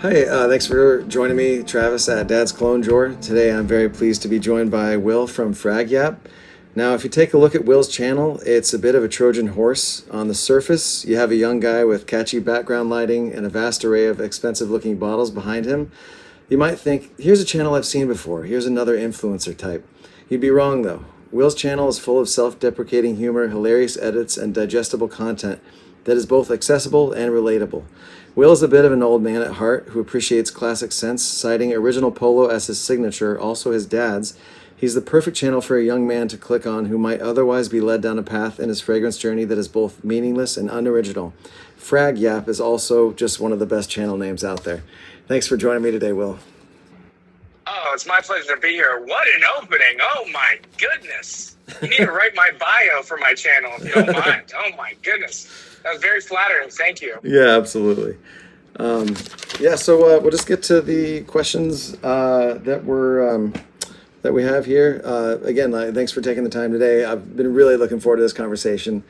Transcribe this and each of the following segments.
Hi, thanks for joining me, Travis, at Dad's Cologne Drawer. Today I'm very pleased to be joined by Will from Frag Yap. Now, if you take a look at Will's channel, it's a bit of a Trojan horse. On the surface, you have a young guy with catchy background lighting and a vast array of expensive looking bottles behind him. You might think, here's a channel I've seen before, here's another influencer type. You'd be wrong though. Will's channel is full of self deprecating humor, hilarious edits, and digestible content that is both accessible and relatable. Will is a bit of an old man at heart who appreciates classic scents, citing original Polo as his signature, also his dad's. He's the perfect channel for a young man to click on who might otherwise be led down a path in his fragrance journey that is both meaningless and unoriginal. Frag Yap is also just one of the best channel names out there. Thanks for joining me today, Will. Oh, it's my pleasure to be here. What an opening. Oh, my goodness. You need to write my bio for my channel if you don't mind. Oh, my goodness. That was very flattering. Thank you. Yeah, absolutely. So we'll just get to the questions that we have here. Again, thanks for taking the time today. I've been really looking forward to this conversation,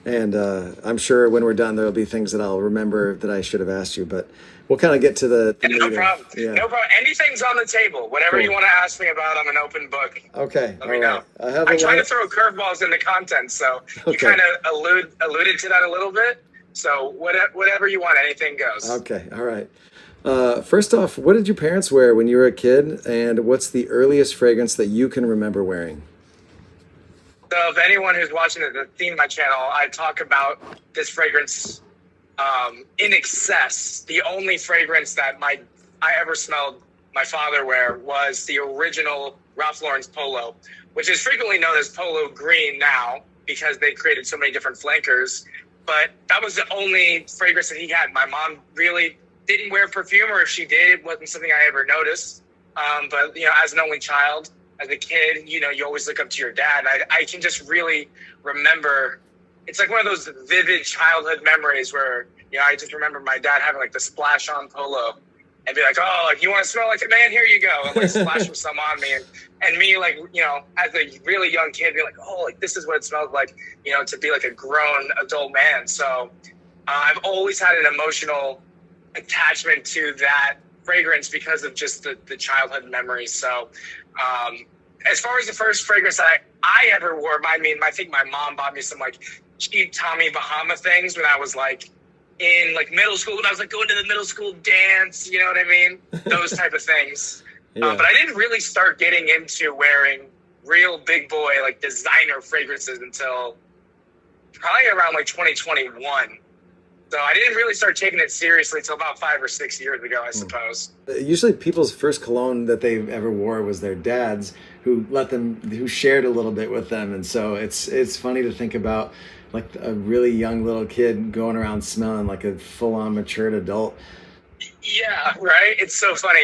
and I'm sure when we're done, there'll be things that I'll remember that I should have asked you, but we'll kind of get to the No problem. No problem. Anything's on the table. Whatever you want to ask me about, I'm an open book. Okay. Let me know. I try to throw curveballs in the content, so you kind of alluded to that a little bit. So whatever you want, anything goes. Okay. All right. First off, what did your parents wear when you were a kid, and what's the earliest fragrance that you can remember wearing? So if anyone who's watching the theme my channel, I talk about this fragrance in excess. The only fragrance that I ever smelled my father wear was the original Ralph Lauren's Polo, which is frequently known as Polo Green now because they created so many different flankers. But that was the only fragrance that he had. My mom really didn't wear perfume, or if she did, it wasn't something I ever noticed. But, as an only child, as a kid, you always look up to your dad. I can just really remember, it's like one of those vivid childhood memories where, I just remember my dad having like the splash on Polo and be like, oh, like, you want to smell like a man? Here you go. And like splash some on me. And me, like, as a really young kid, be like, oh, like this is what it smells like, to be like a grown adult man. So I've always had an emotional attachment to that fragrance because of just the childhood memories. So as far as the first fragrance that I ever wore, I think my mom bought me some like cheap Tommy Bahama things when I was like in like middle school, when I was like going to the middle school dance, you know what I mean? Those type of things. Yeah. But I didn't really start getting into wearing real big boy like designer fragrances until probably around like 2021. So I didn't really start taking it seriously until about 5 or 6 years ago, I suppose. Usually people's first cologne that they ever wore was their dad's, who shared a little bit with them. And so it's funny to think about like a really young little kid going around smelling like a full-on matured adult. Yeah, right. It's so funny.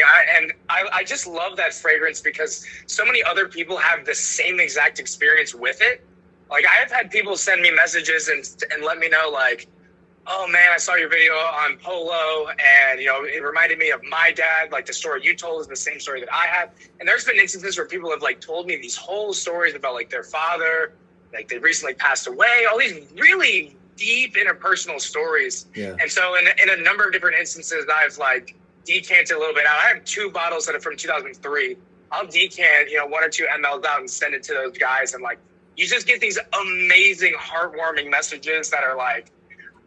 I just love that fragrance because so many other people have the same exact experience with it. Like I have had people send me messages and let me know like, oh man, I saw your video on Polo and, it reminded me of my dad. Like the story you told is the same story that I had. And there's been instances where people have like told me these whole stories about like their father, like they recently passed away, all these really deep interpersonal stories. Yeah. And so in a number of different instances, I've like decanted a little bit out. I have 2 bottles that are from 2003. I'll decant, 1 or 2 mLs out and send it to those guys. And like, you just get these amazing, heartwarming messages that are like,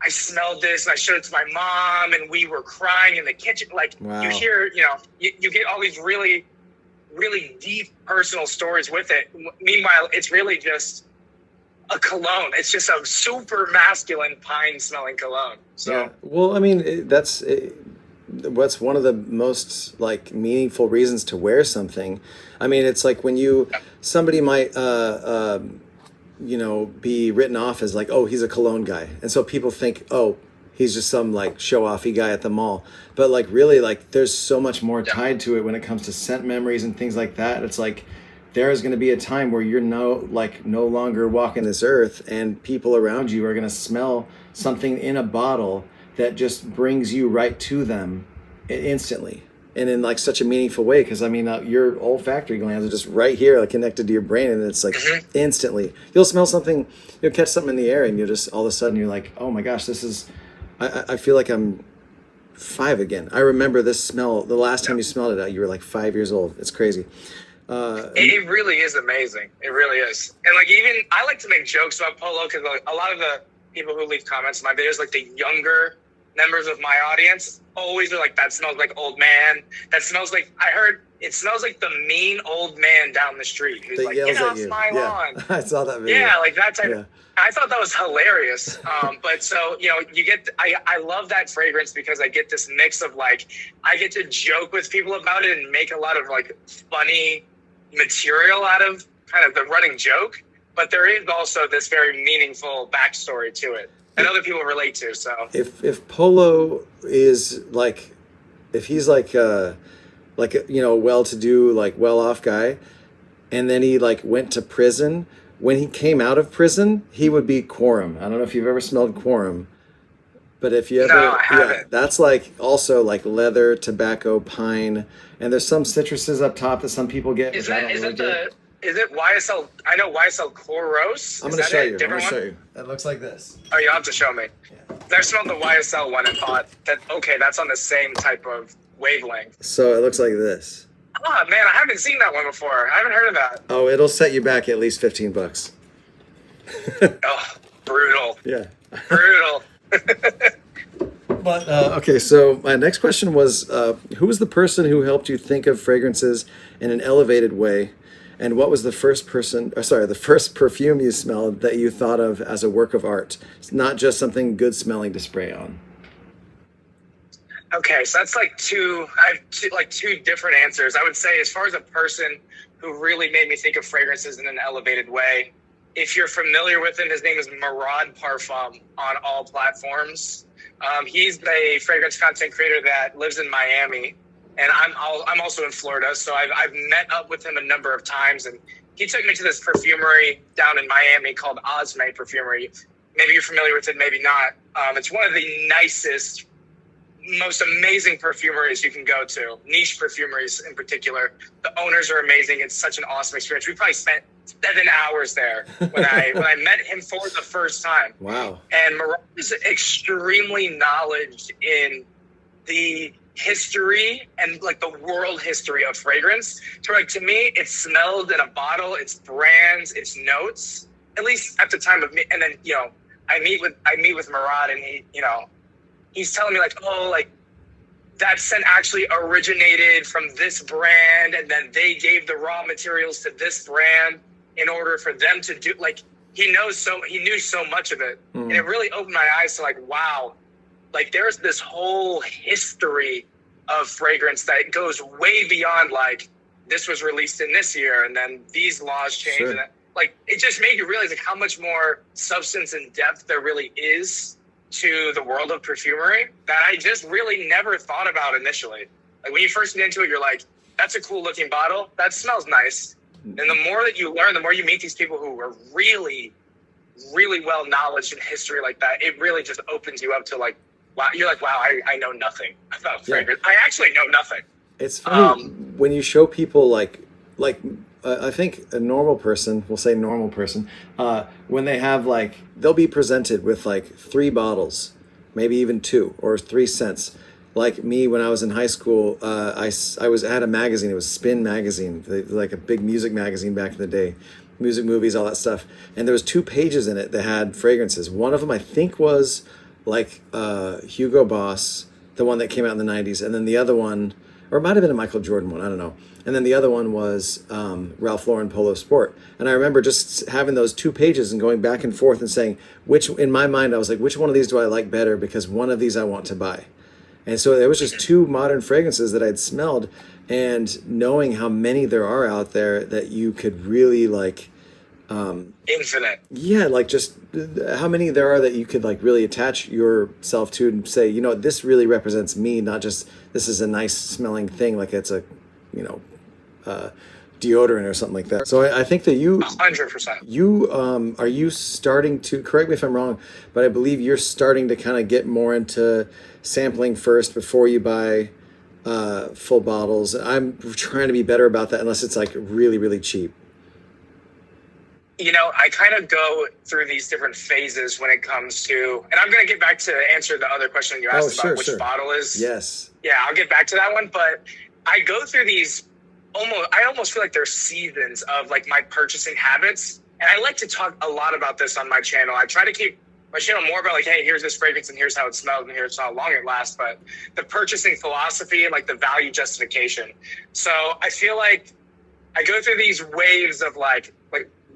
I smelled this and I showed it to my mom and we were crying in the kitchen. Like wow. You hear, you get all these really, really deep personal stories with it. Meanwhile, it's really just a cologne. It's just a super masculine pine smelling cologne. So, yeah. Well, I mean, that's what's one of the most like meaningful reasons to wear something. I mean, it's like when somebody might, be written off as like, oh, he's a cologne guy. And so people think, oh, he's just some like show-offy guy at the mall. But like really, like there's so much more tied to it when it comes to scent memories and things like that. It's like there is going to be a time where you're no longer walking this earth and people around you are going to smell something in a bottle that just brings you right to them instantly. And in like such a meaningful way, because I mean, your olfactory glands are just right here, like connected to your brain, and it's like instantly. You'll smell something, you'll catch something in the air, and you'll just all of a sudden you're like, oh my gosh, this is. I feel like I'm 5 again. I remember this smell. The last time Yeah. you smelled it, you were like 5 years old. It's crazy. It really is amazing. It really is. And like, even I like to make jokes about Polo because like, a lot of the people who leave comments in my videos, like the younger members of my audience, always are like, that smells like old man. That smells like, I heard it smells like the mean old man down the street who's That like, yells get at off you. my Yeah, lawn. I saw that video. Yeah, like that type. Yeah. I thought that was hilarious. But so, you know, you get, I love that fragrance because I get this mix of like, I get to joke with people about it and make a lot of like funny material out of kind of the running joke. But there is also this very meaningful backstory to it that other people relate to. So If Polo is like, if he's like a well-to-do, like well-off guy, and then he like went to prison. When he came out of prison, he would be Quorum. I don't know if you've ever smelled Quorum, but if you ever, no, I haven't. that's like also like leather, tobacco, pine, and there's some citruses up top that some people get. Is which I that don't is really it get. is it YSL? I know YSL Chloros. I'm Is gonna that show it? you. I'm Different gonna show one? you. It looks like this. Oh, you have to show me. Yeah. I smelled the YSL one and thought that okay, that's on the same type of wavelength. So it looks like this. Oh man, I haven't seen that one before. I haven't heard of that. Oh, it'll set you back at least $15. Oh, brutal. Yeah. Brutal. But okay, so my next question was, who was the person who helped you think of fragrances in an elevated way, and what was the first the first perfume you smelled that you thought of as a work of art? It's not just something good smelling to spray on. Okay, so that's like I have two different answers. I would say as far as a person who really made me think of fragrances in an elevated way, if you're familiar with him, his name is Murad Parfum on all platforms. He's a fragrance content creator that lives in Miami, and I'm also in Florida, so I've met up with him a number of times, and he took me to this perfumery down in Miami called Osme Perfumery. Maybe you're familiar with it, maybe not. It's one of the nicest, most amazing perfumeries you can go to, niche perfumeries in particular. The owners are amazing. It's such an awesome experience. We probably spent 7 hours there when I met him for the first time. Wow. And Murad is extremely knowledgeable in the history and like the world history of fragrance. So like to me, it's smelled in a bottle, it's brands, it's notes, at least at the time of me. And then, you know, I meet with Murad and he, you know, he's telling me like, oh, like that scent actually originated from this brand, and then they gave the raw materials to this brand in order for them to do. Like he knew so much of it, and it really opened my eyes to like, wow, like there's this whole history of fragrance that goes way beyond like this was released in this year, and then these laws changed, Sure. and like it just made you realize like how much more substance and depth there really is to the world of perfumery that I just really never thought about initially. Like when you first get into it, you're like, that's a cool looking bottle. That smells nice. And the more that you learn, the more you meet these people who are really, really well knowledge in history like that, it really just opens you up to like, wow, you're like, wow, I know nothing about fragrance. I actually know nothing. It's funny when you show people like I think a normal person, we'll say normal person, when they have like, they'll be presented with like 3 bottles, maybe even 2 or 3 scents. Like me, when I was in high school, I was at a magazine. It was Spin magazine, like a big music magazine back in the day, music, movies, all that stuff. And there was 2 pages in it that had fragrances. One of them I think was like Hugo Boss, the one that came out in the 90s, and then the other one, or it might have been a Michael Jordan one, I don't know. And then the other one was Ralph Lauren Polo Sport. And I remember just having those 2 pages and going back and forth and saying, in my mind, I was like, which one of these do I like better? Because one of these I want to buy. And so there was just 2 modern fragrances that I'd smelled, and knowing how many there are out there that you could really like, Infinite. yeah, like just how many there are that you could like really attach yourself to and say, you know, this really represents me, not just this is a nice smelling thing, like it's a, you know, deodorant or something like that. So I think that 100%. you are you starting to, correct me if I'm wrong, but I believe you're starting to kind of get more into sampling first before you buy full bottles. I'm trying to be better about that, unless it's like really, really cheap. I kind of go through these different phases when it comes to, and I'm going to get back to answer the other question you asked about which bottle is. Yes. Yeah, I'll get back to that one. But I go through these I almost feel like they're seasons of like my purchasing habits. And I like to talk a lot about this on my channel. I try to keep my channel more about like, hey, here's this fragrance and here's how it smells and here's how long it lasts. But the purchasing philosophy and like the value justification. So I feel like I go through these waves of like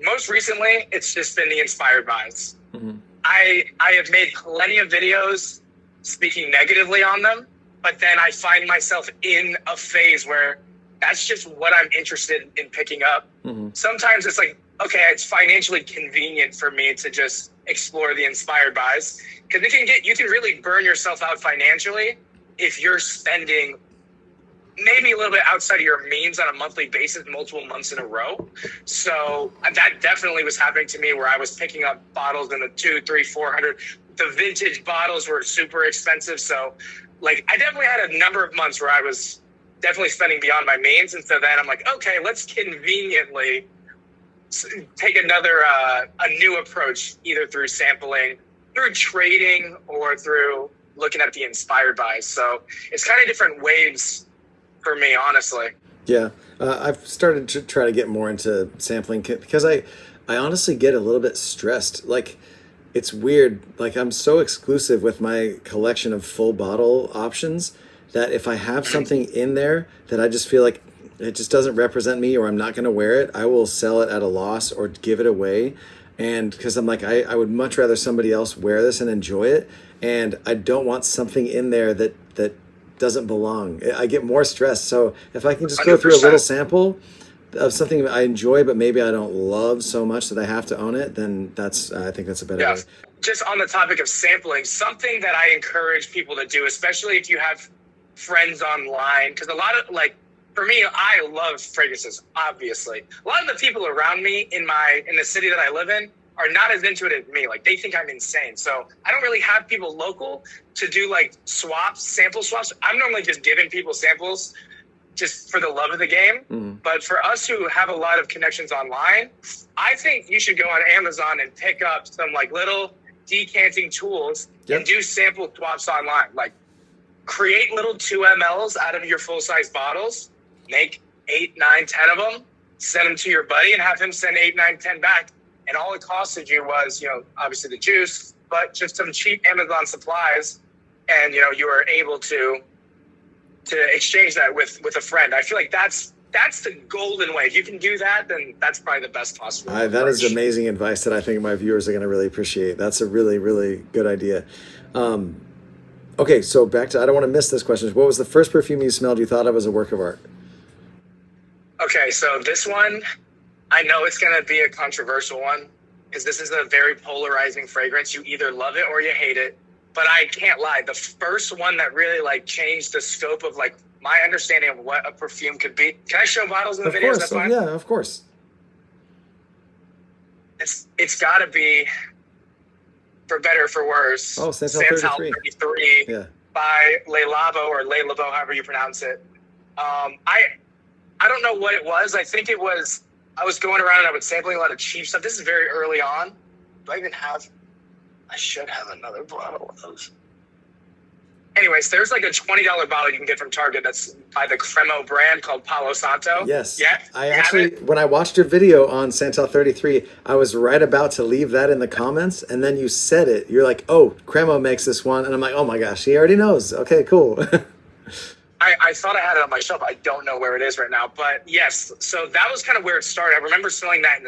most recently, it's just been the inspired buys. Mm-hmm. I have made plenty of videos speaking negatively on them, but then I find myself in a phase where that's just what I'm interested in picking up. Mm-hmm. Sometimes it's like, okay, it's financially convenient for me to just explore the inspired buys because you can really burn yourself out financially if you're spending maybe a little bit outside of your means on a monthly basis, multiple months in a row. So that definitely was happening to me where I was picking up bottles in the 200, 300, 400. The vintage bottles were super expensive. So like I definitely had a number of months where I was definitely spending beyond my means. And so then I'm like, okay, let's conveniently take a new approach, either through sampling, through trading, or through looking at the inspired buys. So it's kind of different waves for me, honestly. Yeah, I've started to try to get more into sampling because I honestly get a little bit stressed. Like, it's weird. Like, I'm so exclusive with my collection of full bottle options that if I have something in there that I just feel like it just doesn't represent me or I'm not going to wear it, I will sell it at a loss or give it away. And because I'm like, I would much rather somebody else wear this and enjoy it. And I don't want something in there that doesn't belong. I get more stressed. So if I can just go through a little sample of something I enjoy, but maybe I don't love so much that I have to own it, then I think that's a better way. Just on the topic of sampling, something that I encourage people to do, especially if you have friends online, because a lot of for me, I love fragrances, obviously. A lot of the people around me in the city that I live in are not as into it as me. Like, they think I'm insane. So I don't really have people local to do like sample swaps. I'm normally just giving people samples just for the love of the game. Mm-hmm. But for us who have a lot of connections online, I think you should go on Amazon and pick up some like little decanting tools and do sample swaps online. Like, create little 2 mLs out of your full-size bottles, make 8, 9, 10 of them, send them to your buddy and have him send 8, 9, 10 back. And all it costed you was, obviously the juice, but just some cheap Amazon supplies. And, you were able to exchange that with a friend. I feel like that's the golden way. If you can do that, then that's probably the best possible approach. That is amazing advice that I think my viewers are going to really appreciate. That's a really, really good idea. Okay, so back to, I don't want to miss this question. What was the first perfume you smelled you thought of as a work of art? Okay, so this one, I know it's going to be a controversial one because this is a very polarizing fragrance. You either love it or you hate it. But I can't lie. The first one that really changed the scope of my understanding of what a perfume could be. Can I show bottles in the video? Of course. Yeah, of course. It's got to be, for better or for worse, Santal 33. Yeah. By Le Labo or Le Labo, however you pronounce it. I don't know what it was. I think it was, I was going around and I was sampling a lot of cheap stuff. This is very early on. Do I even have, I should have another bottle of those. Anyways, there's a $20 bottle you can get from Target that's by the Cremo brand called Palo Santo. Yes. Yeah. I actually, when I watched your video on Santal 33, I was right about to leave that in the comments, and then you said it. You're like, oh, Cremo makes this one. And I'm like, oh my gosh, he already knows. Okay, cool. I thought I had it on my shelf. I don't know where it is right now. But yes, so that was kind of where it started. I remember smelling that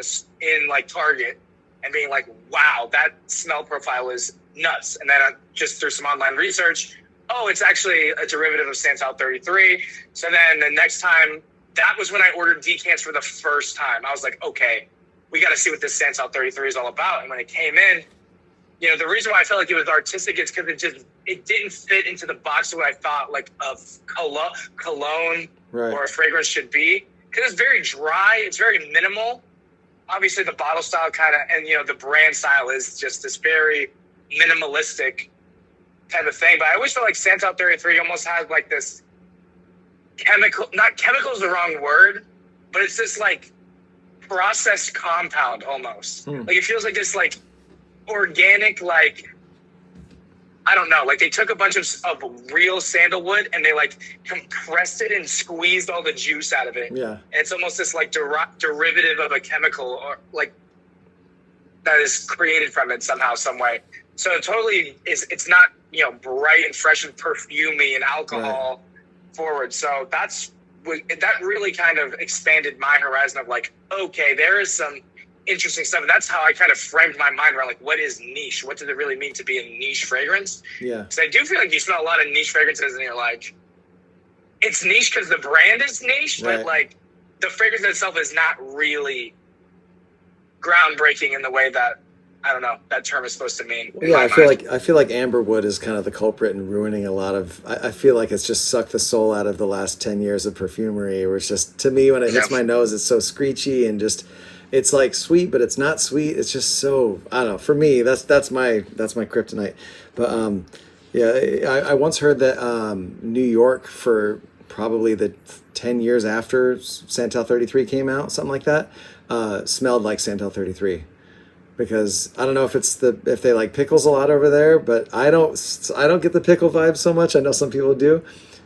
in Target and being like, wow, that smell profile is nuts. And then just through some online research, oh, it's actually a derivative of Santal 33. So then the next time, that was when I ordered decants for the first time. I was like, okay, we got to see what this Santal 33 is all about. And when it came in, the reason why I felt like it was artistic is because it didn't fit into the box of what I thought of cologne right. or a fragrance should be. Because it's very dry, it's very minimal. Obviously, the bottle style and the brand style is just this very minimalistic type of thing. But I always felt like Santal 33 almost has this chemical, not chemical is the wrong word, but it's this processed compound almost. Hmm. Like it feels like this like organic, like I don't know, like they took a bunch of real sandalwood and they like compressed it and squeezed all the juice out of it. Yeah. And it's almost this like derivative of a chemical or like that is created from it somehow, some way. So it totally is. It's not, you know, bright and fresh and perfumey and alcohol forward. So that really kind of expanded my horizon of like, okay, there is some interesting stuff. And that's how I kind of framed my mind around like, what is niche? What does it really mean to be a niche fragrance? Yeah. Because I do feel like you smell a lot of niche fragrances and you're like, it's niche because the brand is niche, Right. but like the fragrance itself is not really groundbreaking in the way that, I don't know, that term is supposed to mean. Yeah, I feel like amberwood is kind of the culprit in ruining a lot of. I feel like it's just sucked the soul out of the last 10 years of perfumery. Where it's just, to me, when it hits my nose, it's so screechy and just, it's like sweet, but it's not sweet. It's just so, I don't know. For me, that's my kryptonite. But yeah, I once heard that New York, for probably the 10 years after Santal 33 came out, something like that, smelled like Santal 33. Because I don't know if they like pickles a lot over there, but I don't get the pickle vibe so much. I know some people do,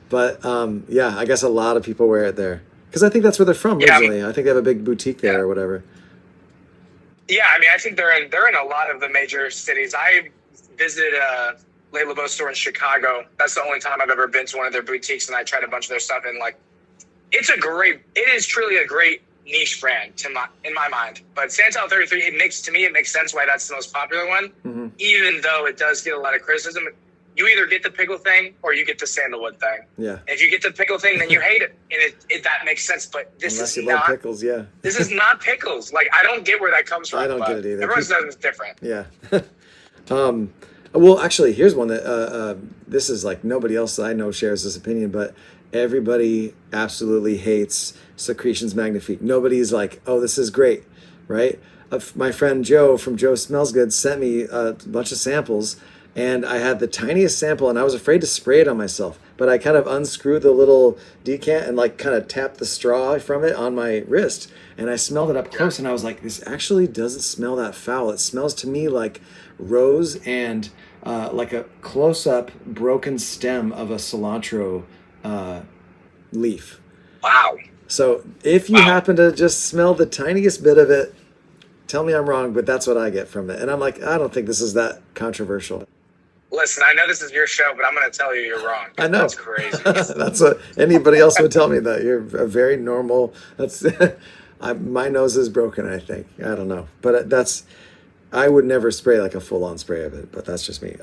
but yeah, I guess a lot of people wear it there because I think that's where they're from originally. I think they have a big boutique there or whatever. Yeah, I mean, I think they're in a lot of the major cities. I visited a Le Labo store in Chicago. That's the only time I've ever been to one of their boutiques, and I tried a bunch of their stuff. And like, it is truly a great niche brand in my mind. But Santal 33, it makes sense why that's the most popular one, even though it does get a lot of criticism. You either get the pickle thing or you get the sandalwood thing. Yeah. If you get the pickle thing, then you hate it, and that makes sense. But this Unless is you love pickles, yeah. This is not pickles. Like, I don't get where that comes from. I don't get it either. Everyone's does is different. Yeah. Well, actually, here's one that this is like nobody else that I know shares this opinion, but everybody absolutely hates Secretions Magnifique. Nobody's like, oh, this is great, right? My friend Joe from Joe Smells Good sent me a bunch of samples, and I had the tiniest sample, and I was afraid to spray it on myself. But I kind of unscrewed the little decant and like kind of tapped the straw from it on my wrist, and I smelled it up close, and I was like, this actually doesn't smell that foul. It smells to me like rose and like a close-up broken stem of a cilantro leaf. Wow. So if you happen to just smell the tiniest bit of it, tell me I'm wrong, but that's what I get from it. And I'm like, I don't think this is that controversial. Listen, I know this is your show, but I'm going to tell you you're wrong. I know. That's crazy. That's what anybody else would tell me, that you're a very normal. That's my nose is broken, I think. I don't know. But I would never spray like a full-on spray of it, but that's just me.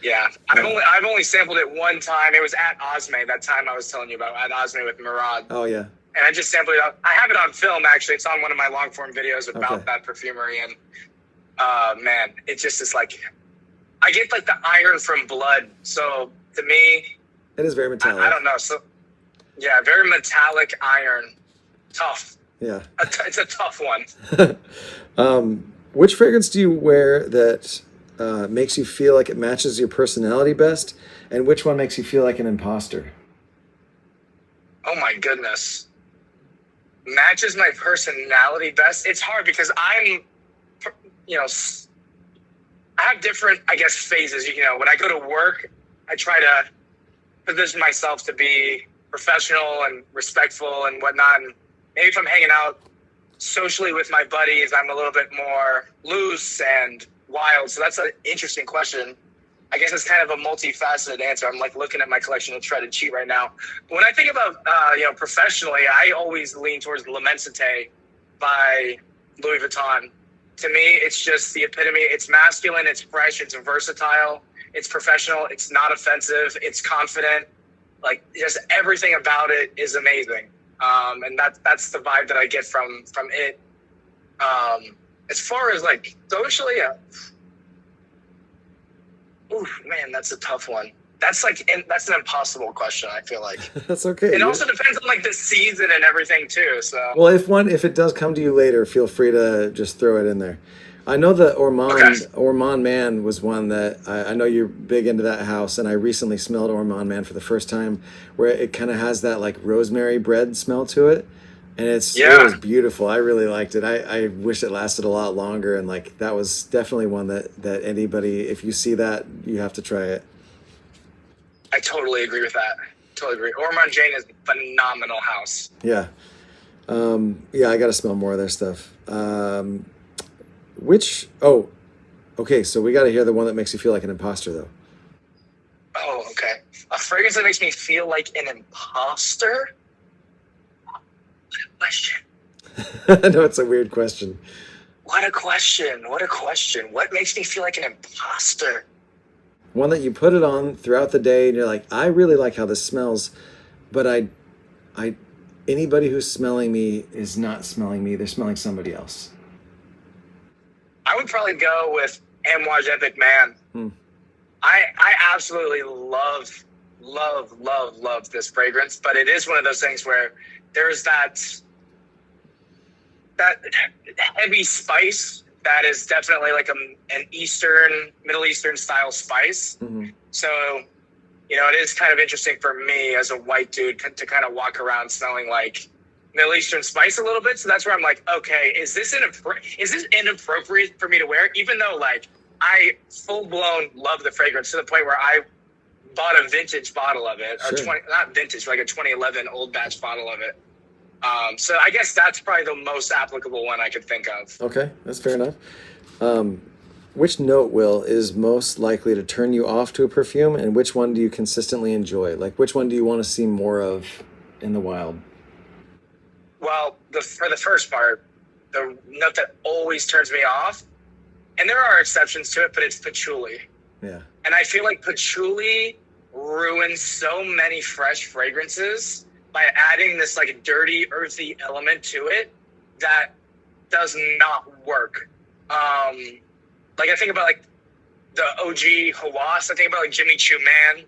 Yeah, I've only sampled it one time. It was at Osme, that time I was telling you about, at Osme with Murad. Oh yeah. And I just sampled it. I have it on film, actually. It's on one of my long-form videos about that perfumery. And man, it just is like, I get like the iron from blood. So to me, it is very metallic. I don't know. So yeah, very metallic iron. Tough. Yeah. It's a tough one. Which fragrance do you wear that makes you feel like it matches your personality best, and which one makes you feel like an imposter? Oh my goodness. Matches my personality best. It's hard because I'm, I have different, I guess, phases. You know, when I go to work, I try to position myself to be professional and respectful and whatnot. And maybe if I'm hanging out socially with my buddies, I'm a little bit more loose and wild. So that's an interesting question. I guess it's kind of a multifaceted answer. I'm like looking at my collection to try to cheat right now. When I think about, professionally, I always lean towards L'Immensité by Louis Vuitton. To me, it's just the epitome. It's masculine, it's fresh, it's versatile, it's professional, it's not offensive, it's confident. Like, just everything about it is amazing. And that's the vibe that I get from it. As far as like socially, oof, man, that's a tough one. That's an impossible question, I feel like. That's okay. It also depends on like the season and everything too. So well, if it does come to you later, feel free to just throw it in there. I know the Ormond Man was one that I know you're big into that house, and I recently smelled Ormond Man for the first time, where it kind of has that like rosemary bread smell to it. and it was Yeah, beautiful. I really liked it. I wish it lasted a lot longer, and like that was definitely one that anybody, if you see that, you have to try it. I totally agree with that. Totally agree. Ormond Jane is a phenomenal house. Yeah. Yeah, I got to smell more of their stuff. Which, oh, okay, so we got to hear the one that makes you feel like an imposter, though. Oh, okay. A fragrance that makes me feel like an imposter? Question. I know it's a weird question. What a question. What a question. What makes me feel like an imposter? One that you put it on throughout the day, and you're like, I really like how this smells, but I, anybody who's smelling me is not smelling me. They're smelling somebody else. I would probably go with Amouage Epic Man. Hmm. I absolutely love this fragrance, but it is one of those things where there's that heavy spice that is definitely like an Middle Eastern style spice. Mm-hmm. So, it is kind of interesting for me as a white dude to kind of walk around smelling like Middle Eastern spice a little bit. So that's where I'm like, okay, is this inappropriate for me to wear? Even though like I full blown love the fragrance to the point where I bought a vintage bottle of it, Sure. not vintage, like a 2011 old batch bottle of it. So I guess that's probably the most applicable one I could think of. Okay, that's fair enough. Which note, Will, is most likely to turn you off to a perfume, and which one do you consistently enjoy? Like, which one do you want to see more of in the wild? Well, for the first part, the note that always turns me off, and there are exceptions to it, but it's patchouli. Yeah. And I feel like patchouli ruins so many fresh fragrances by adding this like dirty, earthy element to it that does not work. Like I think about like the OG Hawass. I think about like Jimmy Choo Man.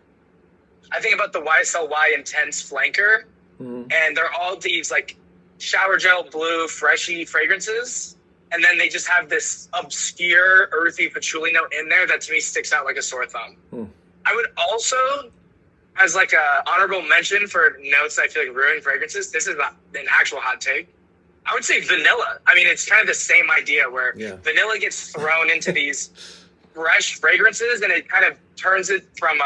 I think about the YSLY Intense Flanker. Mm-hmm. And they're all these like shower gel blue, freshy fragrances. And then they just have this obscure, earthy patchouli note in there that to me sticks out like a sore thumb. Mm. I would also, as like a honorable mention for notes that I feel like ruin fragrances, this is an actual hot take. I would say vanilla. I mean, it's kind of the same idea where vanilla gets thrown into these fresh fragrances and it kind of turns it from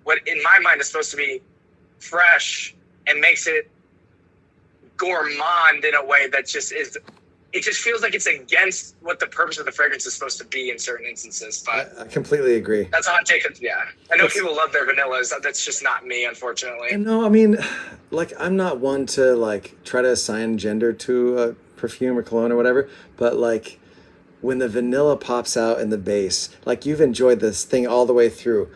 what in my mind is supposed to be fresh and makes it gourmand in a way that just is, it just feels like it's against what the purpose of the fragrance is supposed to be in certain instances. But I completely agree. that's a hot take. Yeah. I know people love their vanillas. That's just not me, unfortunately. No, I mean, like, I'm not one to like try to assign gender to a perfume or cologne or whatever, but like when the vanilla pops out in the base, like you've enjoyed this thing all the way through.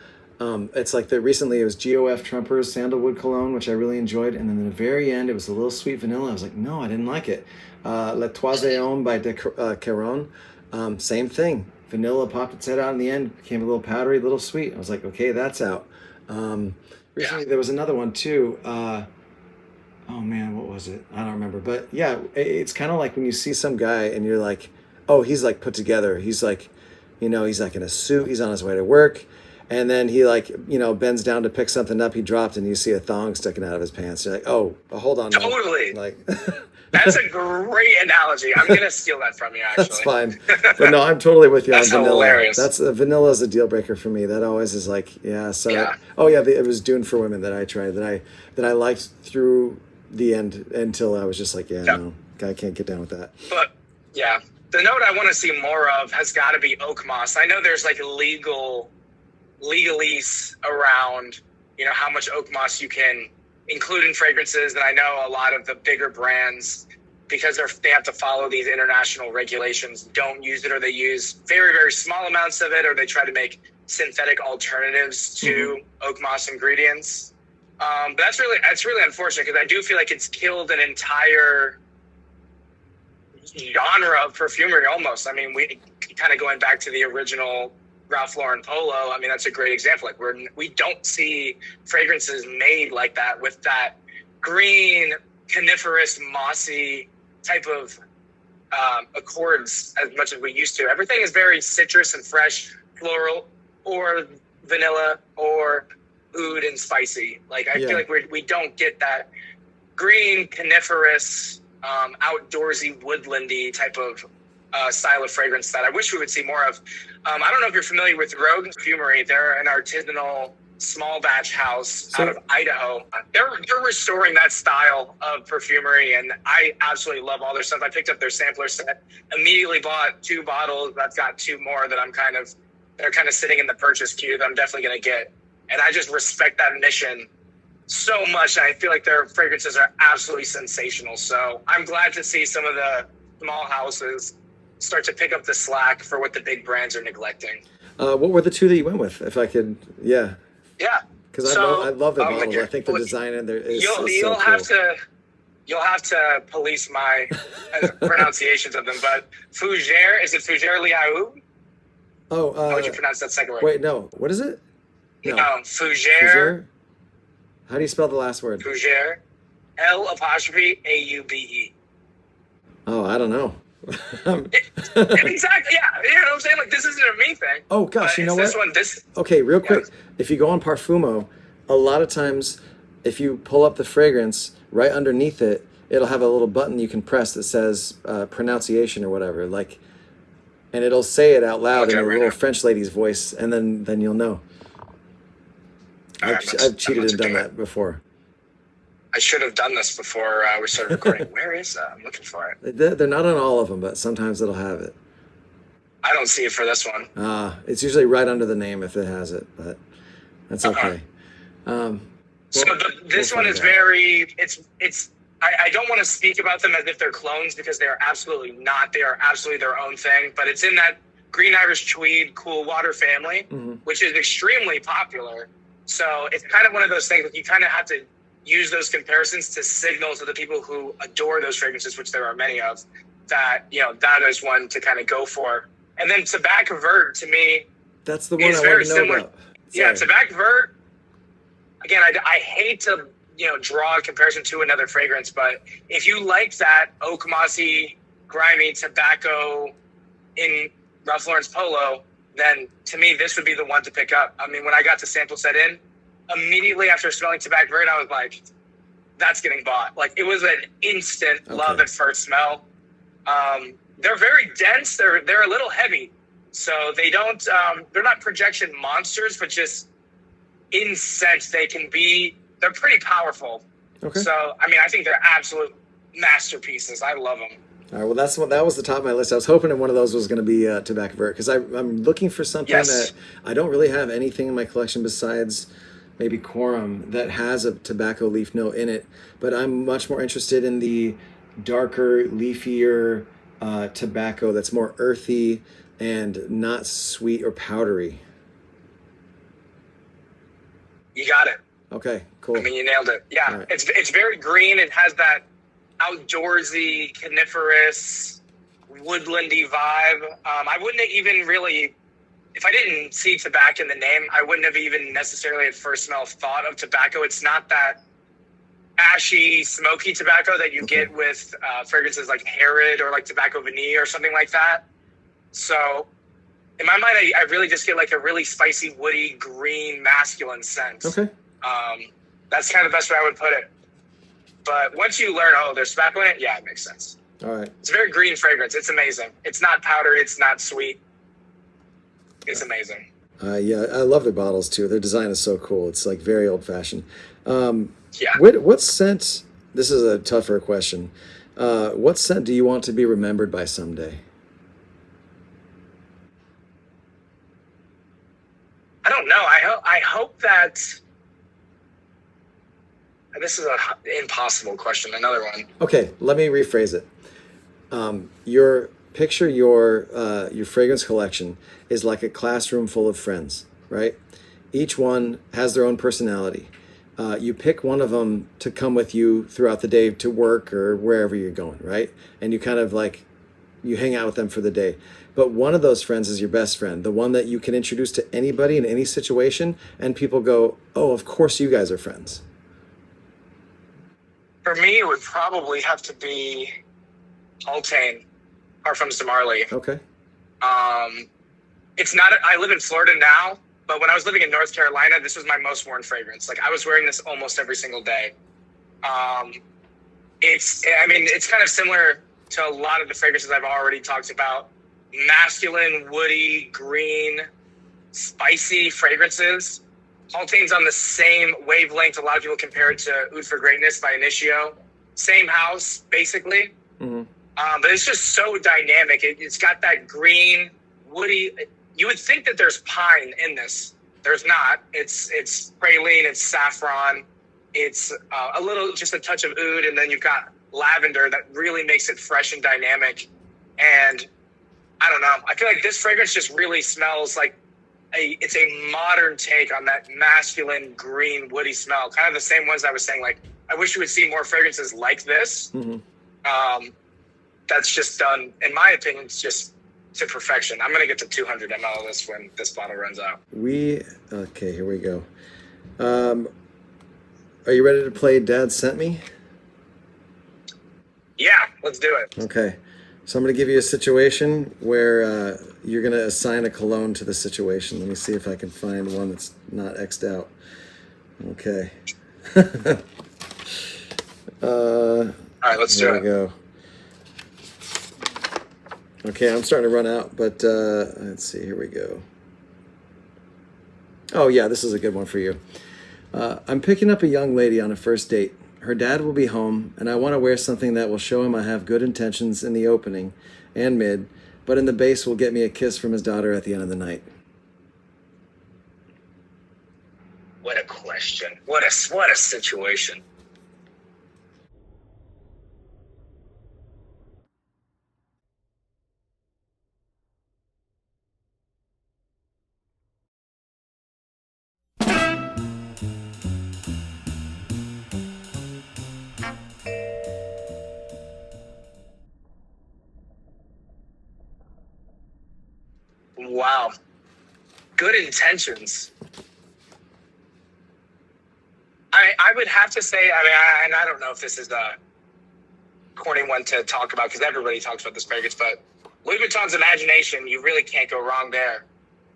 It's like recently it was GOF Trumper's Sandalwood Cologne, which I really enjoyed. And then in the very end, it was a little sweet vanilla. I was like, no, I didn't like it. Le Toiséon by Caron, same thing. Vanilla popped its head out in the end, became a little powdery, a little sweet. I was like, okay, that's out. Recently there was another one too. Oh man, what was it? I don't remember. But yeah, it's kind of like when you see some guy and you're like, oh, he's like put together. He's like, he's like in a suit. He's on his way to work. And then he like, bends down to pick something up he dropped and you see a thong sticking out of his pants. You're like, oh, hold on. Totally. Like, that's a great analogy. I'm going to steal that from you, actually. That's fine. But no, I'm totally with you on vanilla. Hilarious. Vanilla is a deal breaker for me. That always is like, yeah. So, it was Dune for Women that I tried that I liked through the end until I was just like, no, I can't get down with that. But yeah, the note I want to see more of has got to be oak moss. I know there's like legalese around, how much oak moss you can include in fragrances. And I know a lot of the bigger brands, because they have to follow these international regulations, don't use it, or they use very, very small amounts of it, or they try to make synthetic alternatives to oak moss ingredients. But that's really unfortunate because I do feel like it's killed an entire genre of perfumery almost. I mean, we kind of going back to the original Ralph Lauren Polo. I mean, that's a great example. Like we don't see fragrances made like that with that green, coniferous, mossy type of accords as much as we used to. Everything is very citrus and fresh, floral, or vanilla, or oud and spicy. Like I feel like we don't get that green, coniferous, outdoorsy, woodlandy type of style of fragrance that I wish we would see more of. I don't know if you're familiar with Rogue Perfumery. They're an artisanal small batch house out of Idaho. They're restoring that style of perfumery, and I absolutely love all their stuff. I picked up their sampler set, immediately bought 2 bottles. I've got 2 more that they're kind of sitting in the purchase queue that I'm definitely going to get. And I just respect that mission so much. I feel like their fragrances are absolutely sensational. So I'm glad to see some of the small houses start to pick up the slack for what the big brands are neglecting. What were the 2 that you went with? If I could, yeah. Yeah. Because I love their bottles. I think the design in there is you'll have to police my pronunciations of them. But Fougère, is it Fougère Liaou? Oh, how would you pronounce that second word? Wait, no. What is it? No, Fougère. How do you spell the last word? Fougère, L'Aube. Oh, I don't know. Exactly, yeah. You know what I'm saying? Like, this isn't a me thing. Oh, gosh, you know what? Okay, real quick. If you go on Parfumo, a lot of times, if you pull up the fragrance, right underneath it, it'll have a little button you can press that says pronunciation or whatever. Like, and it'll say it out loud in a little French lady's voice, and then you'll know. I've cheated and done that before. I should have done this before we started recording. Where is that? I'm looking for it. They're not on all of them, but sometimes it'll have it. I don't see it for this one. It's usually right under the name if it has it, but that's okay. This one is very. I don't want to speak about them as if they're clones, because they are absolutely not. They are absolutely their own thing. But it's in that Green Irish Tweed Cool Water family, which is extremely popular. So it's kind of one of those things that you kind of have to use those comparisons to signal to the people who adore those fragrances, which there are many of, that, you know, that is one to kind of go for. And then Tobacco Vert, to me, that's the one I want to know about. Yeah, Tobacco Vert, again, I hate to, you know, draw a comparison to another fragrance, but if you like that oak mossy, grimy tobacco in Ralph Lauren's Polo, then to me, this would be the one to pick up. I mean, when I got to sample set in, immediately after smelling Tobacco Vert, I was like, that's getting bought. Like, it was an instant love at first smell. They're very dense. They're a little heavy. So they don't, they're not projection monsters, but just in scent, they're pretty powerful. Okay. So, I mean, I think they're absolute masterpieces. I love them. All right, well, that was the top of my list. I was hoping that one of those was going to be Tobacco Vert, because I'm looking for something that I don't really have anything in my collection besides maybe Quorum that has a tobacco leaf note in it, but I'm much more interested in the darker, leafier tobacco that's more earthy and not sweet or powdery. You got it. Okay, cool. I mean, you nailed it. Yeah, right. It's very green. It has that outdoorsy, coniferous, woodlandy vibe. I wouldn't have even really, if I didn't see tobacco in the name, I wouldn't have even necessarily at first smell thought of tobacco. It's not that ashy, smoky tobacco that you get with fragrances like Herod or like Tobacco Vanille or something like that. So in my mind, I really just get like a really spicy, woody, green, masculine scent. Okay. That's kind of the best way I would put it. But once you learn, there's tobacco in it, yeah, it makes sense. All right. It's a very green fragrance. It's amazing. It's not powdery. It's not sweet. It's amazing. Yeah, I love their bottles too. Their design is so cool. It's like very old fashioned. Yeah. What scent? This is a tougher question. What scent do you want to be remembered by someday? I don't know. I hope that. This is an impossible question. Another one. Okay, let me rephrase it. Your fragrance collection is like a classroom full of friends, right? Each one has their own personality. You pick one of them to come with you throughout the day to work or wherever you're going, right? And you kind of like, you hang out with them for the day. But one of those friends is your best friend, the one that you can introduce to anybody in any situation, and people go, oh, of course you guys are friends. For me, it would probably have to be Altain, Parfums de Marly. Okay. It's not. I live in Florida now, but when I was living in North Carolina, this was my most worn fragrance. Like, I was wearing this almost every single day. it's kind of similar to a lot of the fragrances I've already talked about. Masculine, woody, green, spicy fragrances. All things on the same wavelength. A lot of people compare it to Oud for Greatness by Initio. Same house, basically. Mm-hmm. But it's just so dynamic. It's got that green, woody. You would think that there's pine in this. There's not. It's praline, it's saffron. It's just a touch of oud, and then you've got lavender that really makes it fresh and dynamic. And I don't know. I feel like this fragrance just really smells like it's a modern take on that masculine, green, woody smell. Kind of the same ones I was saying. Like, I wish you would see more fragrances like this. Mm-hmm. That's just done, in my opinion, it's just to perfection. I'm going to get to 200 ml of this when this bottle runs out. Okay, here we go. Are you ready to play Dad Sent Me? Yeah, let's do it. Okay. So I'm going to give you a situation where you're going to assign a cologne to the situation. Let me see if I can find one that's not X'd out. Okay. All right, let's do it. There we go. Okay, I'm starting to run out, but let's see. Here we go. Oh, yeah, this is a good one for you. I'm picking up a young lady on a first date. Her dad will be home, and I want to wear something that will show him I have good intentions in the opening and mid, but in the base will get me a kiss from his daughter at the end of the night. What a question. What a situation. Wow. Good intentions. I would have to say, and I don't know if this is a corny one to talk about because everybody talks about this fragrance, but Louis Vuitton's Imagination, you really can't go wrong there.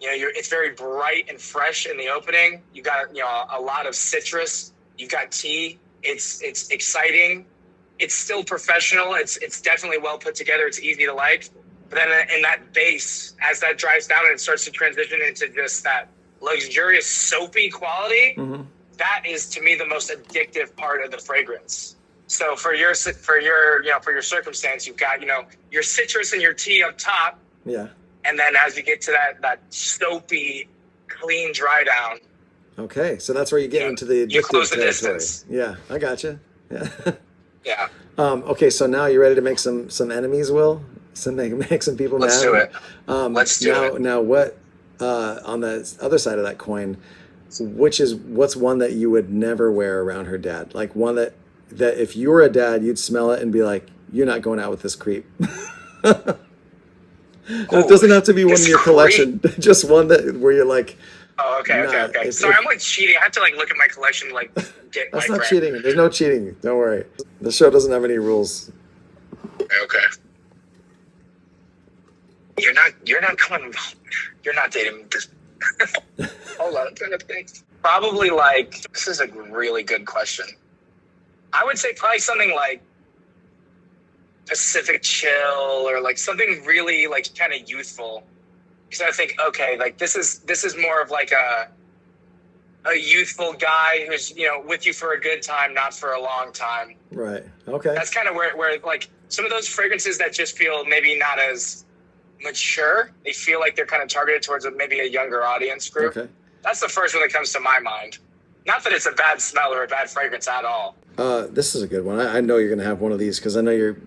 You know, it's very bright and fresh in the opening. You got, a lot of citrus. You've got tea. It's exciting. It's still professional. It's definitely well put together. It's easy to like. But then in that base, as that dries down and it starts to transition into just that luxurious soapy quality, Mm-hmm. that is to me the most addictive part of the fragrance. So for your circumstance, you've got, your citrus and your tea up top. Yeah. And then as you get to that soapy, clean dry down. Okay, so that's where you get into the addictive You close the territory. distance. Yeah, I gotcha. Yeah. Yeah. Okay, so now you ready to make some enemies, Will? Make some people Let's mad? do it. Let's do it. Now, what on the other side of that coin? What's one that you would never wear around her dad? Like one that if you were a dad, you'd smell it and be like, "You're not going out with this creep." It doesn't have to be one in your collection. Just one where you're like. Oh, okay. Sorry, I'm like cheating. I have to look at my collection to get. That's not cheating. There's no cheating. Don't worry. The show doesn't have any rules. Okay. You're not coming. You're not dating this. Hold on, I'm trying to think. Probably this is a really good question. I would say probably something like Pacific Chill or something really kind of youthful. Because I think, okay, this is more of a youthful guy who's with you for a good time, not for a long time. Right. Okay. That's kind of where some of those fragrances that just feel maybe not as mature, they feel like they're kind of targeted towards maybe a younger audience group. Okay. That's the first one that comes to my mind. Not that it's a bad smell or a bad fragrance at all. This is a good one. I know you're going to have one of these because I know you're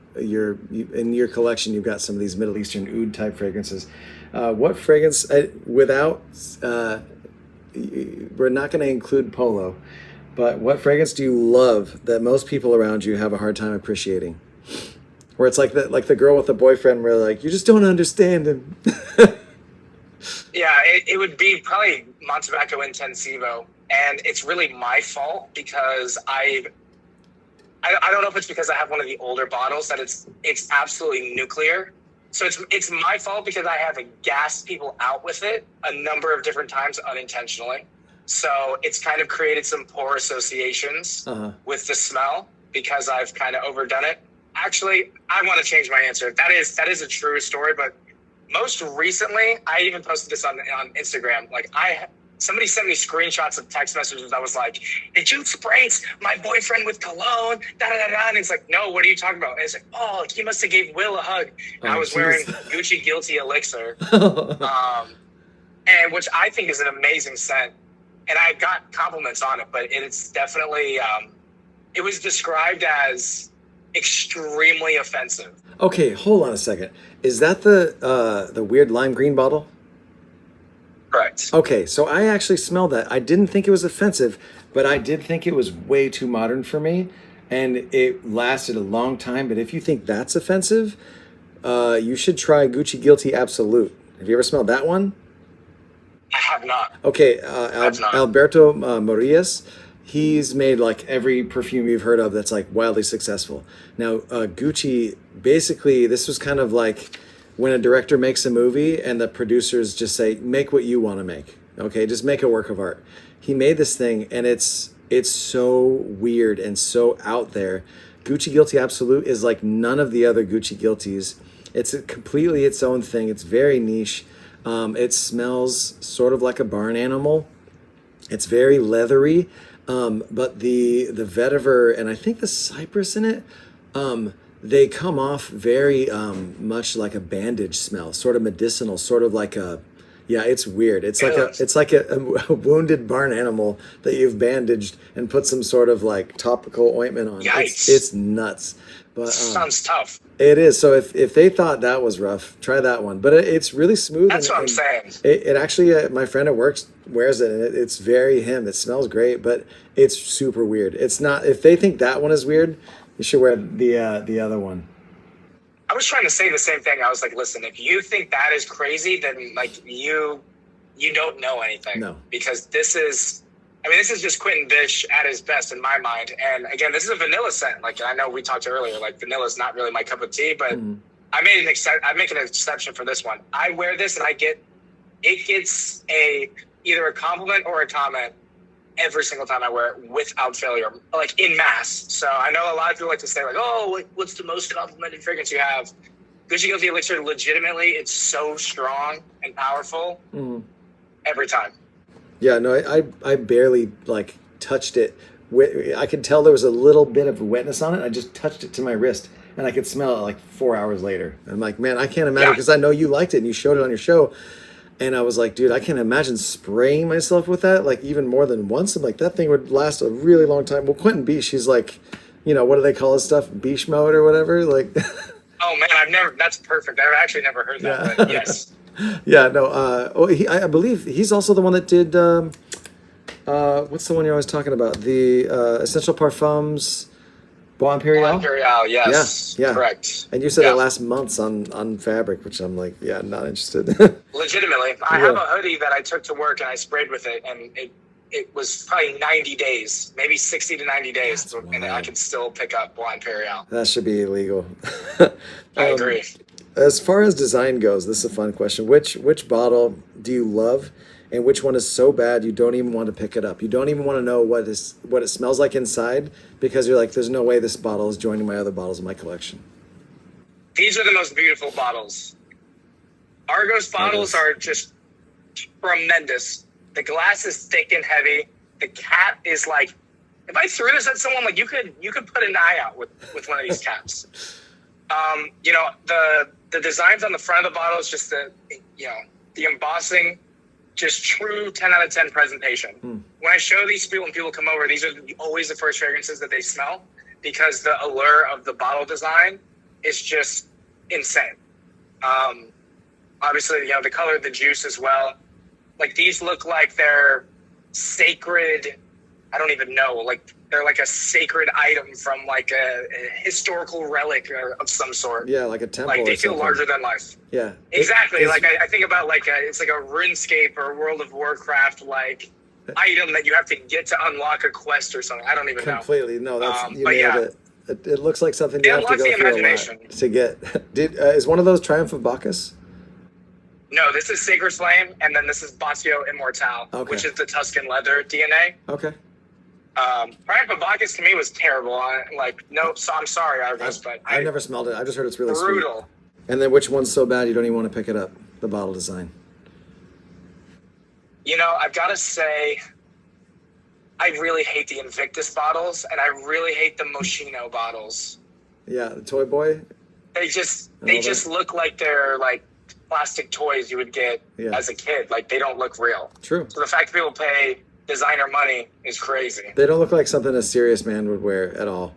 in your collection. You've got some of these Middle Eastern oud type fragrances. What fragrance without? We're not going to include Polo, but what fragrance do you love that most people around you have a hard time appreciating? Where it's like the girl with the boyfriend where you just don't understand him. Yeah, it would be probably Montebacco Intensivo, and it's really my fault because I don't know if it's because I have one of the older bottles that it's absolutely nuclear. So it's my fault because I have gassed people out with it a number of different times unintentionally. So it's kind of created some poor associations with the smell. because I've kind of overdone it. Actually, I want to change my answer. That is a true story, but most recently, I even posted this on Instagram. Like somebody sent me screenshots of text messages that was like, "Did you spray my boyfriend with cologne?" Da da da da. And it's like, "No, what are you talking about?" And it's like, "Oh, he must have gave Will a hug." And I was wearing Gucci Guilty Elixir, and which I think is an amazing scent. And I got compliments on it, but it's definitely it was described as extremely offensive. Okay, hold on a second. Is that the weird lime green bottle? Correct. Okay, so I actually smelled that. I didn't think it was offensive, but I did think it was way too modern for me, and it lasted a long time. But if you think that's offensive, you should try Gucci Guilty Absolute. Have you ever smelled that one? I have not. Okay, Have not. Alberto Morillas, he's made like every perfume you've heard of that's like wildly successful. Now, Gucci, basically, this was kind of like when a director makes a movie and the producers just say, make what you want to make. Okay, just make a work of art. He made this thing, and it's so weird and so out there. Gucci Guilty Absolute is like none of the other Gucci Guilties. It's completely its own thing. It's very niche. It smells sort of like a barn animal. It's very leathery, but the vetiver and I think the cypress in it, they come off very much like a bandage smell, sort of medicinal, sort of like a, yeah, it's weird. It's like a wounded barn animal that you've bandaged and put some sort of like topical ointment on. Yikes. It's nuts. But sounds tough. it is. So if they thought that was rough, try that one. But it's really smooth. That's what I'm saying. It actually, my friend at work wears it, and it's very him. It smells great, but it's super weird. It's not. If they think that one is weird, you should wear the other one. I was trying to say the same thing. I was like, listen, if you think that is crazy, then like you don't know anything. No. Because this is just Quentin Bish at his best in my mind. And again, this is a vanilla scent. Like I know we talked earlier, like vanilla is not really my cup of tea, but I make an exception for this one. I wear this and it gets either a compliment or a comment every single time I wear it without failure, like in mass. So I know a lot of people like to say like, oh, what's the most complimented fragrance you have? Gucci Guilty Elixir, legitimately, it's so strong and powerful every time. Yeah, no, I barely like touched it. I could tell there was a little bit of wetness on it. I just touched it to my wrist, and I could smell it like 4 hours later. I'm like, man, I can't imagine, because I know you liked it and you showed it on your show. And I was like, dude, I can't imagine spraying myself with that, like even more than once. I'm like, that thing would last a really long time. Well, Quentin Bish, he's like, what do they call his stuff? Beach mode or whatever? Like, oh man, that's perfect. I've actually never heard that, but yes. Yeah, no, I believe he's also the one that did, what's the one you're always talking about? The Essential Parfums, Bois Imperial? Bois Imperial, yes. Yeah. Correct. And you said it lasts months on fabric, which I'm like, yeah, not interested. Legitimately. I have a hoodie that I took to work and I sprayed with it, and it was probably 90 days, maybe 60 to 90 days, and I could still pick up Bois Imperial. That should be illegal. I agree. As far as design goes, this is a fun question. Which bottle do you love, and which one is so bad you don't even want to pick it up? You don't even want to know what it smells like inside, because you're like, there's no way this bottle is joining my other bottles in my collection. These are the most beautiful bottles. Argos bottles are just tremendous. The glass is thick and heavy. The cap is like, if I threw this at someone, like you could put an eye out with one of these caps. The designs on the front of the bottle is just the embossing, just true 10 out of 10 presentation. When I show these people, when people come over, these are always the first fragrances that they smell, because the allure of the bottle design is just insane. Obviously, the color of the juice as well. Like these look like they're sacred. I don't even know. Like they're like a sacred item from like a historical relic of some sort. Yeah, like a temple. Like they feel larger than life. Yeah, exactly. Like I think about it's like a RuneScape or World of Warcraft like item that you have to get to unlock a quest or something. I don't even know. Completely. No, that's you nailed it. It looks like something you have to go through a lot to get. Is one of those Triumph of Bacchus? No, this is Sacred Flame, and then this is Baccio Immortale, which is the Tuscan leather DNA. Okay. Brian Babakis to me was terrible. So I'm sorry, Argos, but I've never smelled it. I just heard it's really brutal. sweet. And then which one's so bad you don't even want to pick it up? The bottle design. You know, I've got to say, I really hate the Invictus bottles, and I really hate the Moschino bottles. Yeah, the Toy Boy. They just look like they're like plastic toys you would get as a kid. Like, they don't look real. True. So the fact that people pay designer money is crazy. They don't look like something a serious man would wear at all.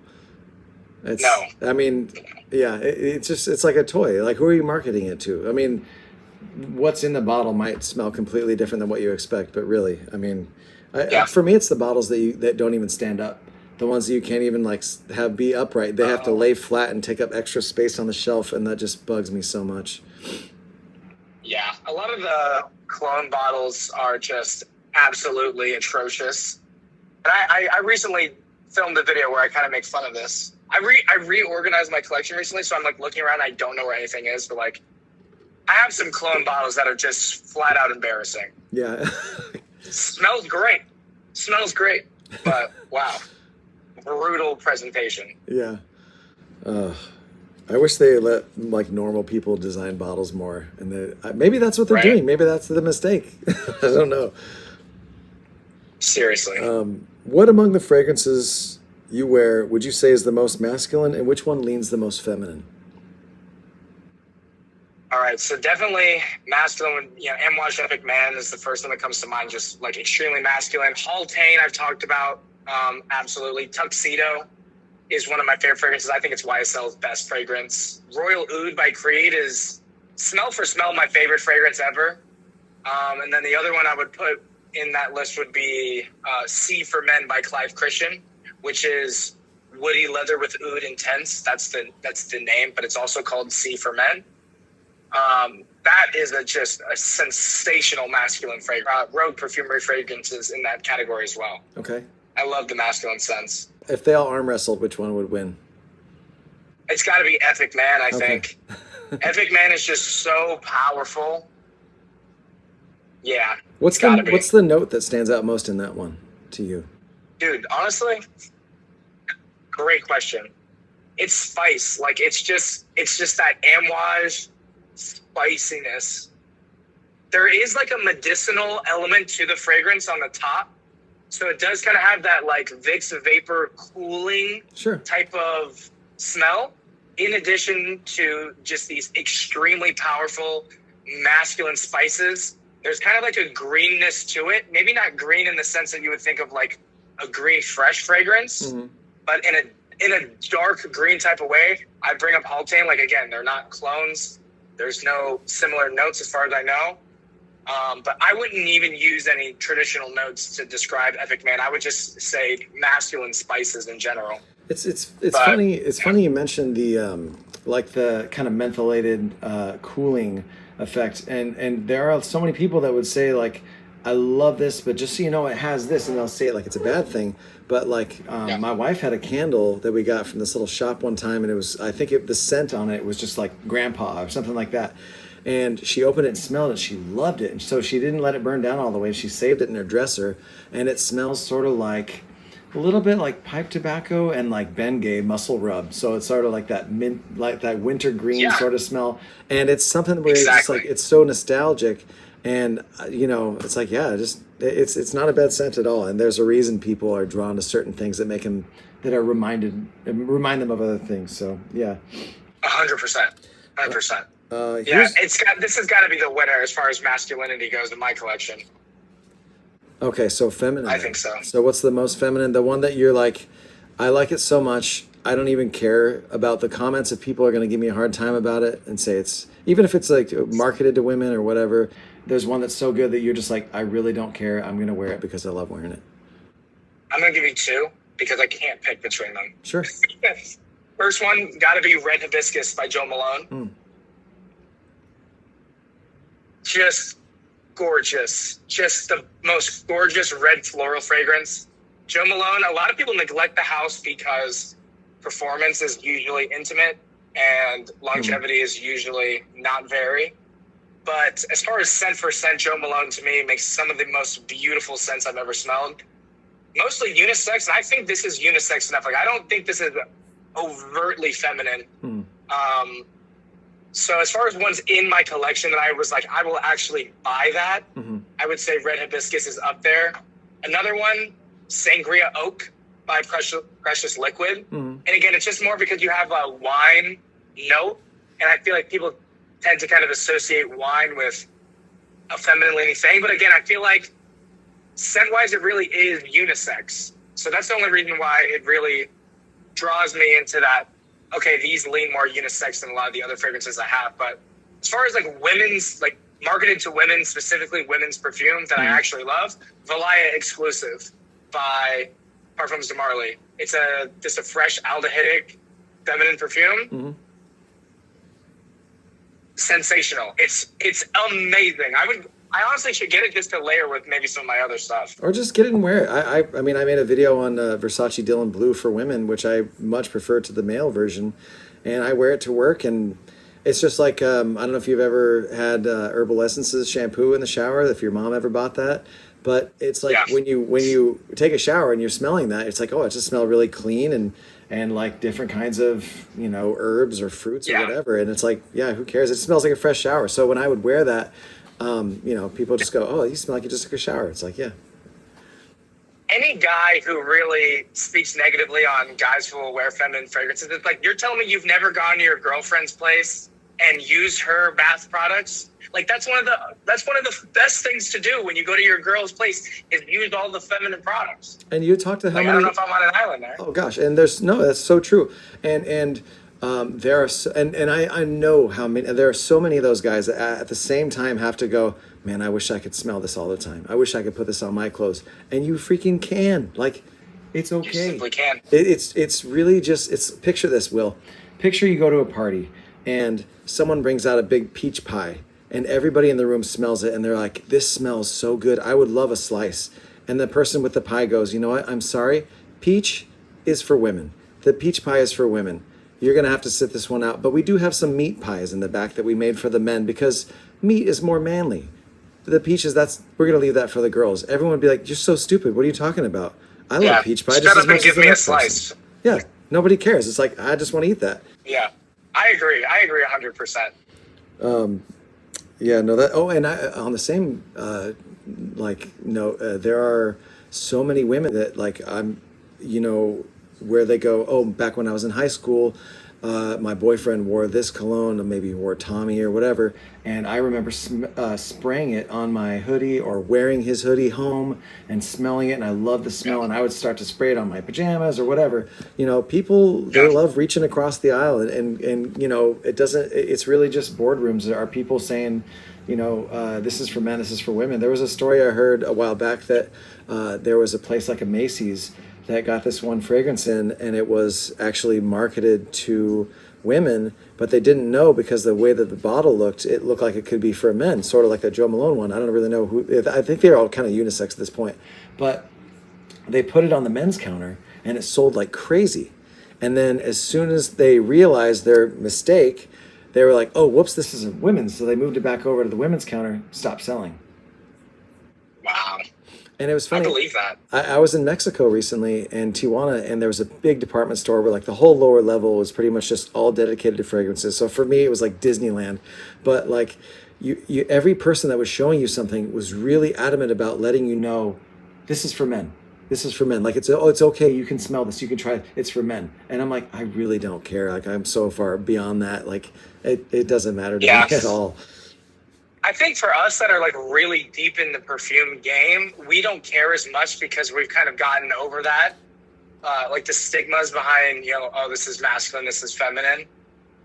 No. I mean, yeah, it's like a toy. Like, who are you marketing it to? I mean, what's in the bottle might smell completely different than what you expect, but really, I mean, for me, it's the bottles that don't even stand up. The ones that you can't even like have be upright. They have to lay flat and take up extra space on the shelf, and that just bugs me so much. Yeah, a lot of the Cologne bottles are just absolutely atrocious. And I recently filmed a video where I kind of make fun of this. I reorganized my collection recently, so I'm like looking around. I don't know where anything is, but like I have some Cologne bottles that are just flat out embarrassing. Yeah. Smells great, but wow, brutal presentation. Yeah. I wish they let like normal people design bottles more, and maybe that's what they're doing. Maybe that's the mistake. I don't know. Seriously. What among the fragrances you wear would you say is the most masculine, and which one leans the most feminine? All right, so definitely masculine. You know, Amouage Epic Man is the first one that comes to mind. Just like extremely masculine. Haultain, I've talked about. Absolutely. Tuxedo is one of my favorite fragrances. I think it's YSL's best fragrance. Royal Oud by Creed is smell for smell my favorite fragrance ever. And then the other one I would put in that list would be C for Men by Clive Christian, which is woody leather with oud intense. That's the name, but it's also called C for Men. That is just a sensational masculine fragrance. Rogue Perfumery fragrances in that category as well. Okay. I love the masculine scents. If they all arm wrestled, which one would win? It's got to be Epic Man, I think. Epic Man is just so powerful. Yeah. What's the note that stands out most in that one to you? Dude, honestly, great question. It's spice. Like it's just that Amouage spiciness. There is like a medicinal element to the fragrance on the top. So it does kind of have that like Vicks Vapor cooling type of smell, in addition to just these extremely powerful masculine spices. There's kind of like a greenness to it. Maybe not green in the sense that you would think of like a green fresh fragrance, but in a dark green type of way. I bring up Haultain. Like, again, they're not clones. There's no similar notes as far as I know. But I wouldn't even use any traditional notes to describe Epic Man. I would just say masculine spices in general. It's funny. It's funny you mentioned the like the kind of mentholated cooling effect, and there are so many people that would say like, I love this, but just so you know, it has this, and they'll say it like it's a bad thing. But like my wife had a candle that we got from this little shop one time, and it was, I think the scent on it was just like grandpa or something like that. And she opened it and smelled it. She loved it. And so she didn't let it burn down all the way. She saved it in her dresser. And it smells sort of like a little bit like pipe tobacco and like Bengay muscle rub. So it's sort of like that mint, like that winter green sort of smell. And it's something where it's just like, it's so nostalgic. And, you know, it's like, it's not a bad scent at all. And there's a reason people are drawn to certain things that make them, that are remind them of other things. So, yeah. 100%. 100%. This has got to be the winner as far as masculinity goes in my collection. Okay, so feminine. I think so. So what's the most feminine? The one that you're like, I like it so much, I don't even care about the comments if people are going to give me a hard time about it and say it's, even if it's like marketed to women or whatever, there's one that's so good that you're just like, I really don't care. I'm going to wear it because I love wearing it. I'm going to give you two because I can't pick between them. Sure. First one, got to be Red Hibiscus by Joe Malone. Just gorgeous. Just the most gorgeous red floral fragrance. Joe Malone, a lot of people neglect the house because performance is usually intimate and longevity is usually not very. But as far as scent for scent, Joe Malone to me makes some of the most beautiful scents I've ever smelled. mostly unisex, and I think this is unisex enough. Like, I don't think this is overtly feminine. So as far as ones in my collection that I was like, I will actually buy that, I would say Red Hibiscus is up there. Another one, Sangria Oak by Precious Liquid. And again, it's just more because you have a wine note, and I feel like people tend to kind of associate wine with a feminine leaning thing. But again, I feel like scent-wise, it really is unisex. So that's the only reason why it really draws me into that. Okay, these lean more unisex than a lot of the other fragrances I have. But as far as like women's, like marketed to women, specifically women's perfume that I actually love, Valaya Exclusive by Parfums de Marly. It's just a fresh aldehydic feminine perfume. Sensational. It's amazing. I honestly should get it just to layer with maybe some of my other stuff. Or just get it and wear it. I mean, I made a video on Versace Dylan Blue for women, which I much prefer to the male version. And I wear it to work, and it's just like, I don't know if you've ever had Herbal Essences shampoo in the shower, if your mom ever bought that. But it's like when you take a shower and you're smelling that, it's like, oh, it just smells really clean and like different kinds of, herbs or fruits or whatever. And it's like, yeah, who cares? It smells like a fresh shower. So when I would wear that, people just go, oh, you smell like you just took a shower. It's like, yeah. Any guy who really speaks negatively on guys who will wear feminine fragrances, it's like, you're telling me you've never gone to your girlfriend's place and used her bath products? Like, that's one of the best things to do when you go to your girl's place, is use all the feminine products. And you talk to how many? I don't know if I'm on an island there. Oh gosh, and that's so true. And there are I know how many. There are so many of those guys that at the same time have to go, man, I wish I could smell this all the time. I wish I could put this on my clothes. And you freaking can. Like, it's okay. You simply can. It's really just, picture this, Will. Picture you go to a party and someone brings out a big peach pie and everybody in the room smells it and they're like, this smells so good. I would love a slice. And the person with the pie goes, you know what? I'm sorry. Peach is for women. The peach pie is for women. You're going to have to sit this one out. But we do have some meat pies in the back that we made for the men because meat is more manly. The peaches, we're going to leave that for the girls. Everyone would be like, you're so stupid. What are you talking about? I love peach pie just as much as the next person. Yeah, nobody cares. It's like, I just want to eat that. Yeah, I agree 100%. Yeah, no, and on the same, note, there are so many women that where they go, oh, back when I was in high school, my boyfriend wore this cologne, or maybe he wore Tommy or whatever, and I remember spraying it on my hoodie or wearing his hoodie home and smelling it, and I loved the smell, and I would start to spray it on my pajamas or whatever. People, they love reaching across the aisle, and it's really just boardrooms. There are people saying, this is for men, this is for women. There was a story I heard a while back that there was a place like a Macy's that got this one fragrance in, and it was actually marketed to women, but they didn't know because the way that the bottle looked, it looked like it could be for men, sort of like that Joe Malone one. I don't really know who. I think they're all kind of unisex at this point, but they put it on the men's counter, and it sold like crazy. And then as soon as they realized their mistake, they were like, "Oh, whoops, this is a women's." So they moved it back over to the women's counter, stopped selling. Wow. And it was funny. I believe that. I was in Mexico recently, in Tijuana, and there was a big department store where like the whole lower level was pretty much just all dedicated to fragrances. So for me, it was like Disneyland. But like you every person that was showing you something was really adamant about letting you know, this is for men. This is for men. Like, it's okay. You can smell this. You can try it. It's for men. And I'm like, I really don't care. Like, I'm so far beyond that. Like, it doesn't matter to me at all. I think for us that are like really deep in the perfume game, we don't care as much because we've kind of gotten over that. Like the stigmas behind, oh, this is masculine, this is feminine.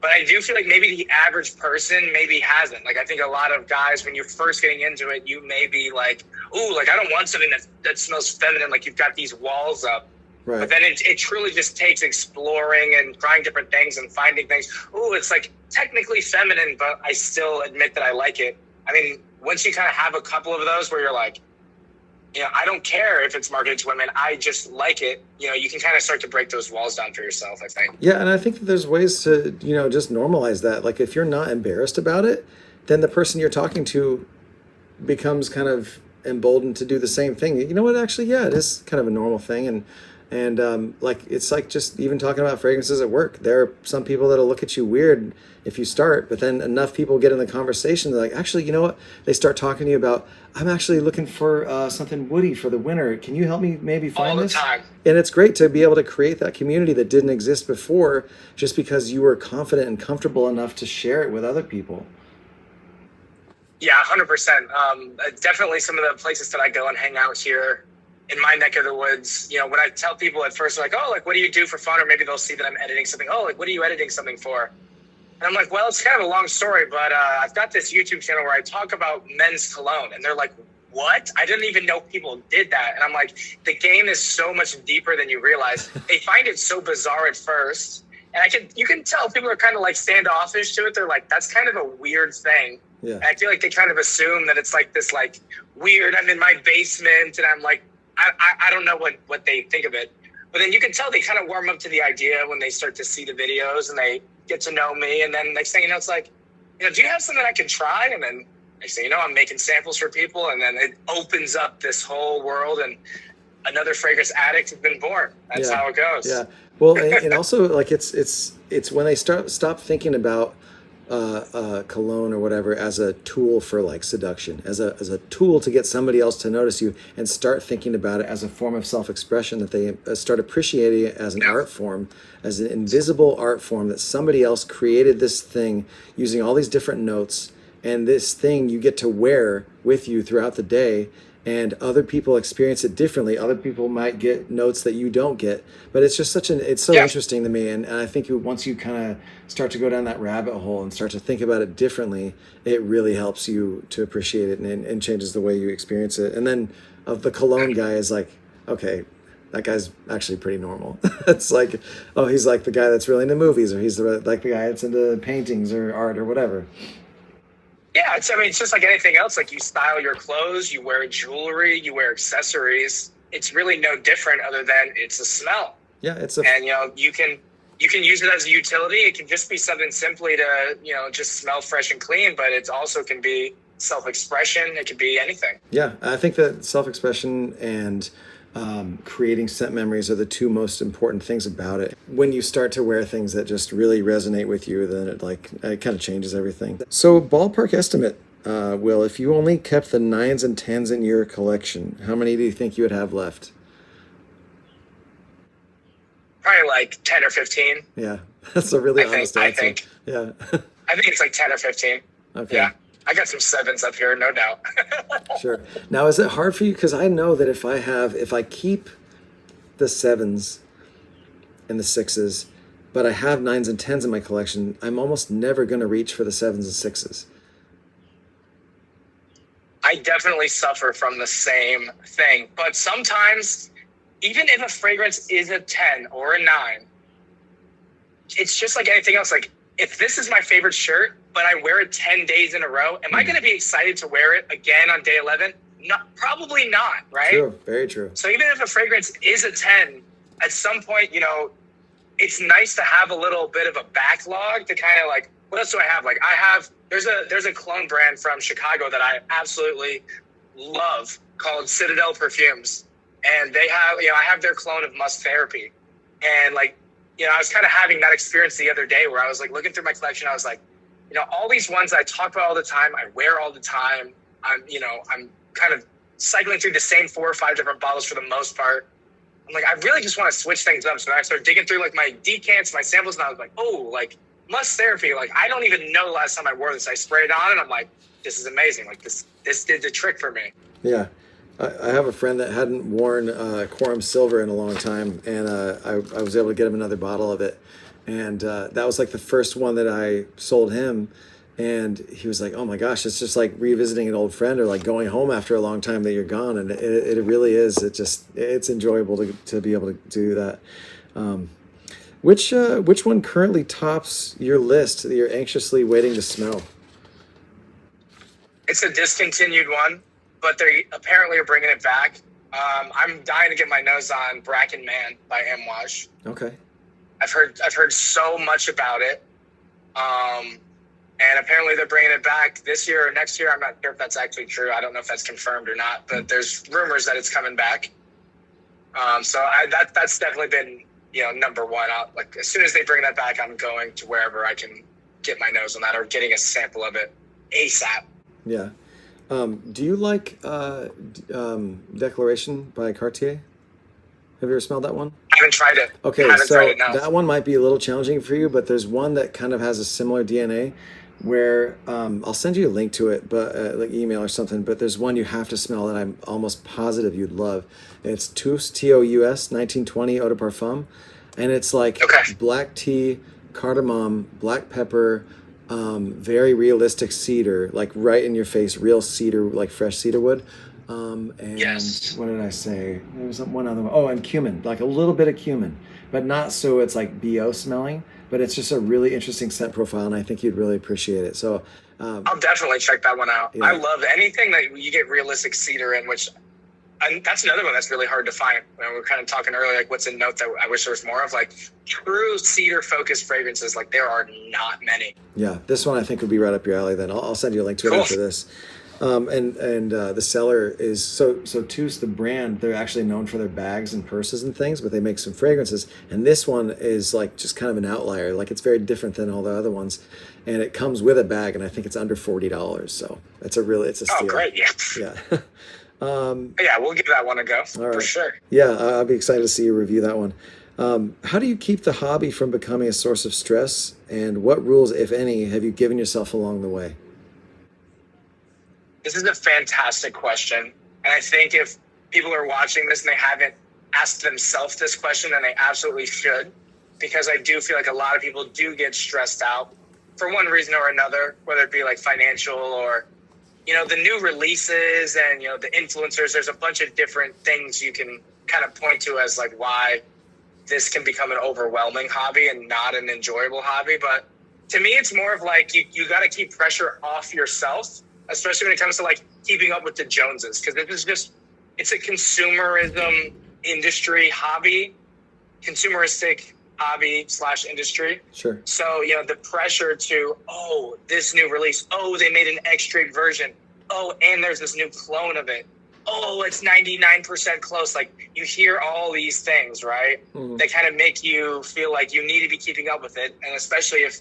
But I do feel like maybe the average person maybe hasn't. Like, I think a lot of guys, when you're first getting into it, you may be like, ooh, like I don't want something that smells feminine. Like, you've got these walls up. Right. But then it truly just takes exploring and trying different things and finding things. Ooh, it's like technically feminine, but I still admit that I like it. I mean, once you kind of have a couple of those where you're like, I don't care if it's marketed to women, I just like it. You can kind of start to break those walls down for yourself, I think. Yeah, and I think that there's ways to, just normalize that. Like, if you're not embarrassed about it, then the person you're talking to becomes kind of emboldened to do the same thing. You know what? Actually, yeah, it is kind of a normal thing, and like it's like just even talking about fragrances at work. There are some people that'll look at you weird if you start, but then enough people get in the conversation. They're like, actually, you know what? They start talking to you about, I'm actually looking for something woody for the winter. Can you help me maybe All find the this? time. And it's great to be able to create that community that didn't exist before, just because you were confident and comfortable enough to share it with other people. Yeah, 100%. Definitely some of the places that I go and hang out here in my neck of the woods, you know, when I tell people at first, like, oh, like, what do you do for fun? Or maybe they'll see that I'm editing something. Oh, like, what are you editing something for? And I'm like, well, it's kind of a long story, but I've got this YouTube channel where I talk about men's cologne. And they're like, what? I didn't even know people did that. And I'm like, the game is so much deeper than you realize. They find it so bizarre at first. And you can tell people are kind of like standoffish to it. They're like, that's kind of a weird thing. Yeah. And I feel like they kind of assume that it's like this like weird, I'm in my basement and I'm like, I don't know what they think of it. But then you can tell they kind of warm up to the idea when they start to see the videos and they get to know me. And then next thing you know, it's like, you know, do you have something I can try? And then next thing you know, I'm making samples for people. And then it opens up this whole world and another fragrance addict has been born. That's how it goes. Yeah. Well, and also like it's when they stop thinking about cologne or whatever as a tool for like seduction, as a tool to get somebody else to notice you, and start thinking about it as a form of self-expression, that they start appreciating it as an art form, as an invisible art form, that somebody else created this thing using all these different notes, and this thing you get to wear with you throughout the day. And other people experience it differently. Other people might get notes that you don't get, but it's just it's so interesting to me. And I think once you kind of start to go down that rabbit hole and start to think about it differently, it really helps you to appreciate it, and changes the way you experience it. And then the cologne guy is like, okay, that guy's actually pretty normal. It's like, oh, he's like the guy that's really into movies, or he's like the guy that's into paintings or art or whatever. Yeah, it's just like anything else. Like you style your clothes, you wear jewelry, you wear accessories. It's really no different other than it's a smell. Yeah, and you know, you can use it as a utility. It can just be something simply to, you know, just smell fresh and clean, but it also can be self-expression. It could be anything. Yeah, I think that self-expression and creating scent memories are the two most important things about it. When you start to wear things that just really resonate with you, then it kind of changes everything. So ballpark estimate, Will, if you only kept the 9s and 10s in your collection, how many do you think you would have left? Probably like 10 or 15. Yeah, that's a really honest answer. I think. Yeah. I think it's like 10 or 15. Okay. Yeah. I got some 7s up here, no doubt. Sure. Now, is it hard for you? Because I know that if I keep the 7s and the 6s, but I have 9s and 10s in my collection, I'm almost never going to reach for the 7s and 6s. I definitely suffer from the same thing. But sometimes, even if a fragrance is a 10 or a 9, it's just like anything else. Like, if this is my favorite shirt, but I wear it 10 days in a row, am I going to be excited to wear it again on day 11? No, probably not, right? True, very true. So even if a fragrance is a 10, at some point, you know, it's nice to have a little bit of a backlog to kind of like, what else do I have? Like there's a cologne brand from Chicago that I absolutely love called Citadel Perfumes. And they have, you know, I have their cologne of Musk Therapy. And like, you know, I was kind of having that experience the other day where I was like looking through my collection. I was like, you know, all these ones I talk about all the time, I wear all the time. I'm kind of cycling through the same 4 or 5 different bottles for the most part. I'm like, I really just want to switch things up. So I started digging through like my decants, my samples, and I was like, oh, like Musk Therapy. Like, I don't even know the last time I wore this. I sprayed it on and I'm like, this is amazing. Like this did the trick for me. Yeah. I have a friend that hadn't worn Quorum Silver in a long time, and I was able to get him another bottle of it. And that was like the first one that I sold him. And he was like, oh my gosh, it's just like revisiting an old friend, or like going home after a long time that you're gone. And it really is. It's enjoyable to be able to do that. Which one currently tops your list that you're anxiously waiting to smell? It's a discontinued one, but they apparently are bringing it back. I'm dying to get my nose on Bracken Man by Amouage. Okay. I've heard so much about it. And apparently they're bringing it back this year or next year. I'm not sure if that's actually true. I don't know if that's confirmed or not, but there's rumors that it's coming back. That's definitely been, number one. Like as soon as they bring that back, I'm going to wherever I can get my nose on that or getting a sample of it ASAP. Yeah. Do you like Declaration by Cartier? Have you ever smelled that one? I haven't tried it. Okay, I haven't so tried it, no. that one might be a little challenging for you, but there's one that kind of has a similar DNA where I'll send you a link to it, but like email or something. But there's one you have to smell that I'm almost positive you'd love. It's Tous, Tous, 1920 Eau de Parfum, and it's like black tea, cardamom, black pepper, very realistic cedar, like right in your face, real cedar, like fresh cedar wood. And Yes. what did I say? There was one other one. Oh, and cumin, like a little bit of cumin, but not so it's like BO smelling, but it's just a really interesting scent profile, and I think you'd really appreciate it. So, I'll definitely check that one out. Yeah. I love anything that you get realistic cedar in, and that's another one that's really hard to find. We were kind of talking earlier, like what's a note that I wish there was more of, like true cedar focused fragrances. Like there are not many. Yeah, this one I think would be right up your alley. Then I'll send you a link to it Cool. after this. And the seller is so Tous, the brand, they're actually known for their bags and purses and things, but they make some fragrances. And this one is like just kind of an outlier. Like it's very different than all the other ones, and it comes with a bag, and I think it's under $40. So it's a steal. Oh, great! Yeah. Yeah. Yeah, we'll give that one a go All right. for sure. Yeah, I'll be excited to see you review that one. How do you keep the hobby from becoming a source of stress, and what rules, if any, have you given yourself along the way? This is a fantastic question. And I think if people are watching this and they haven't asked themselves this question, then they absolutely should. Because I do feel like a lot of people do get stressed out for one reason or another, whether it be like financial or, the new releases and, the influencers. There's a bunch of different things you can kind of point to as like why this can become an overwhelming hobby and not an enjoyable hobby. But to me, it's more of like you got to keep pressure off yourself, especially when it comes to like keeping up with the Joneses, because it's a consumerism industry hobby, consumeristic hobby / industry. Sure. So, the pressure to, this new release, they made an extra version. And there's this new clone of it. It's 99% close. Like you hear all these things, right? Mm-hmm. They kind of make you feel like you need to be keeping up with it. And especially if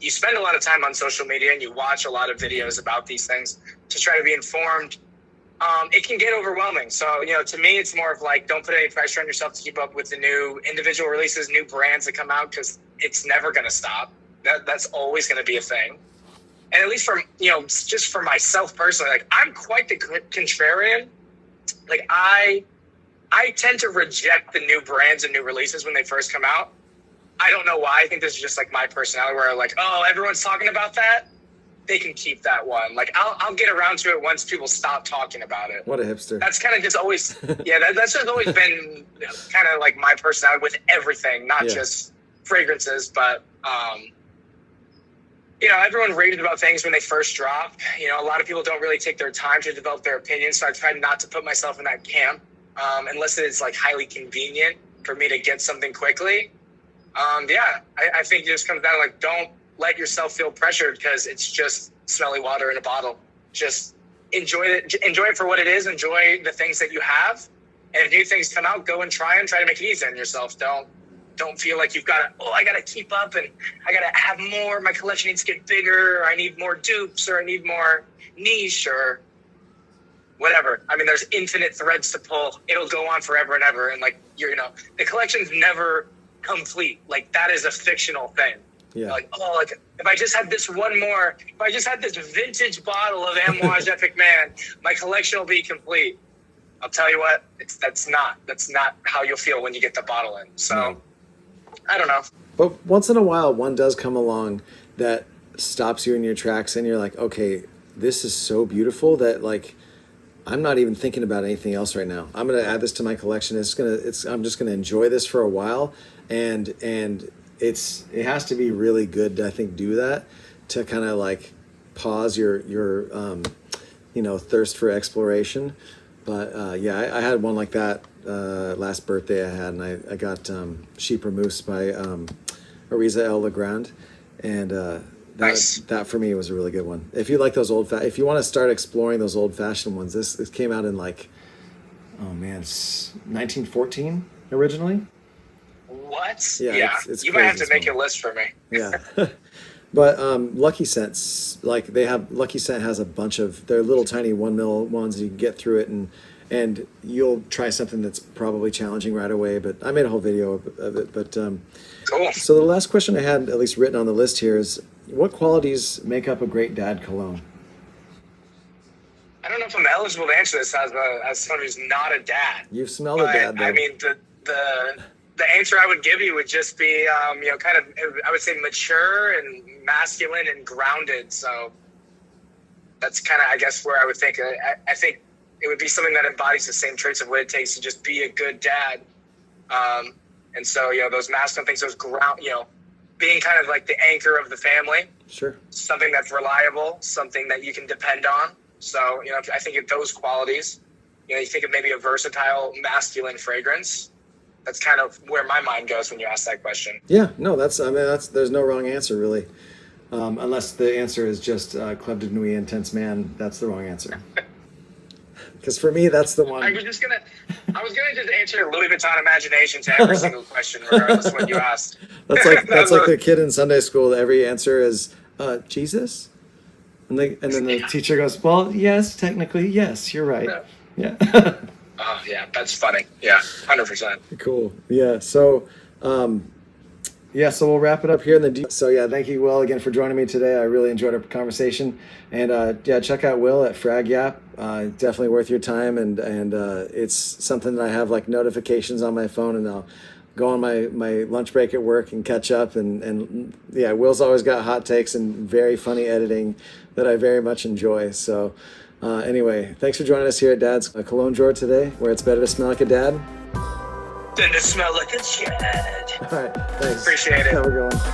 you spend a lot of time on social media and you watch a lot of videos about these things to try to be informed, it can get overwhelming. So, to me, it's more of like, don't put any pressure on yourself to keep up with the new individual releases, new brands that come out, because it's never going to stop. That's always going to be a thing. And at least just for myself personally, like I'm quite the contrarian. Like I tend to reject the new brands and new releases when they first come out. I don't know why. I think this is just like my personality where like, everyone's talking about that. They can keep that one. Like I'll get around to it once people stop talking about it. What a hipster. That's kind of just always, that's just always been kind of like my personality with everything, not just fragrances, but, everyone raves about things when they first drop. A lot of people don't really take their time to develop their opinions. So I try not to put myself in that camp, unless it's like highly convenient for me to get something quickly. I think it just comes down to like, don't let yourself feel pressured because it's just smelly water in a bottle. Just enjoy it for what it is. Enjoy the things that you have. And if new things come out, go and try to make it easy on yourself. Don't feel like you've got to, I got to keep up and I got to have more. My collection needs to get bigger. Or I need more dupes or I need more niche or whatever. I mean, there's infinite threads to pull. It'll go on forever and ever. And like, the collection's never complete. Like that is a fictional thing. Yeah. Like, if I just had this one more, if I just had this vintage bottle of Amouage Epic Man, my collection will be complete. I'll tell you what, that's not how you'll feel when you get the bottle in. So, No. I don't know. But once in a while, one does come along that stops you in your tracks, and you're like, okay, this is so beautiful that like, I'm not even thinking about anything else right now. I'm gonna add this to my collection. I'm just gonna enjoy this for a while, and it has to be really good to, I think, do that, to kind of like pause your thirst for exploration. But I had one like that last birthday I had, and I got Chypre Mousse by Ariza El Legrand, and Nice. that for me was a really good one. If you like those if you want to start exploring those old-fashioned ones, this came out in like, oh man, it's 1914 originally. What? Yeah, it's you might have crazy to make small. a list for me. Yeah. But Lucky Scents, like Lucky Scent has a bunch of their little tiny 1 mil ones. You can get through it, and you'll try something that's probably challenging right away. But I made a whole video of it. But Cool. so the last question I had, at least written on the list here, is what qualities make up a great dad cologne? I don't know if I'm eligible to answer this as someone who's not a dad. You've smelled a But dad, though. I mean, the answer I would give you would just be, kind of, I would say mature and masculine and grounded. So that's kind of, I guess, where I would think. I think it would be something that embodies the same traits of what it takes to just be a good dad. And so, those masculine things, those ground, being kind of like the anchor of the family, Sure. something that's reliable, something that you can depend on. So, I think of those qualities, you think of maybe a versatile masculine fragrance. That's kind of where my mind goes when you ask that question. Yeah, no, there's no wrong answer really, unless the answer is just Club de Nuit Intense Man. That's the wrong answer. Because for me, that's the one. I was gonna just answer Louis Vuitton imagination to every single question, regardless of what you asked. That's like the kid in Sunday school. Every answer is Jesus, and then the teacher goes, "Well, yes, technically, yes, you're right." Yeah. Oh yeah, that's funny. Yeah, 100%. Cool. Yeah. So, so we'll wrap it up here in the deep. So yeah, thank you, Will, again for joining me today. I really enjoyed our conversation, and check out Will at Frag Yap. Definitely worth your time, and it's something that I have like notifications on my phone, and I'll go on my lunch break at work and catch up. And Will's always got hot takes and very funny editing that I very much enjoy. So. Anyway, thanks for joining us here at Dad's Cologne Drawer today, where it's better to smell like a dad Didn't it smell like a dad? All right, thanks. Appreciate it. Have a good one.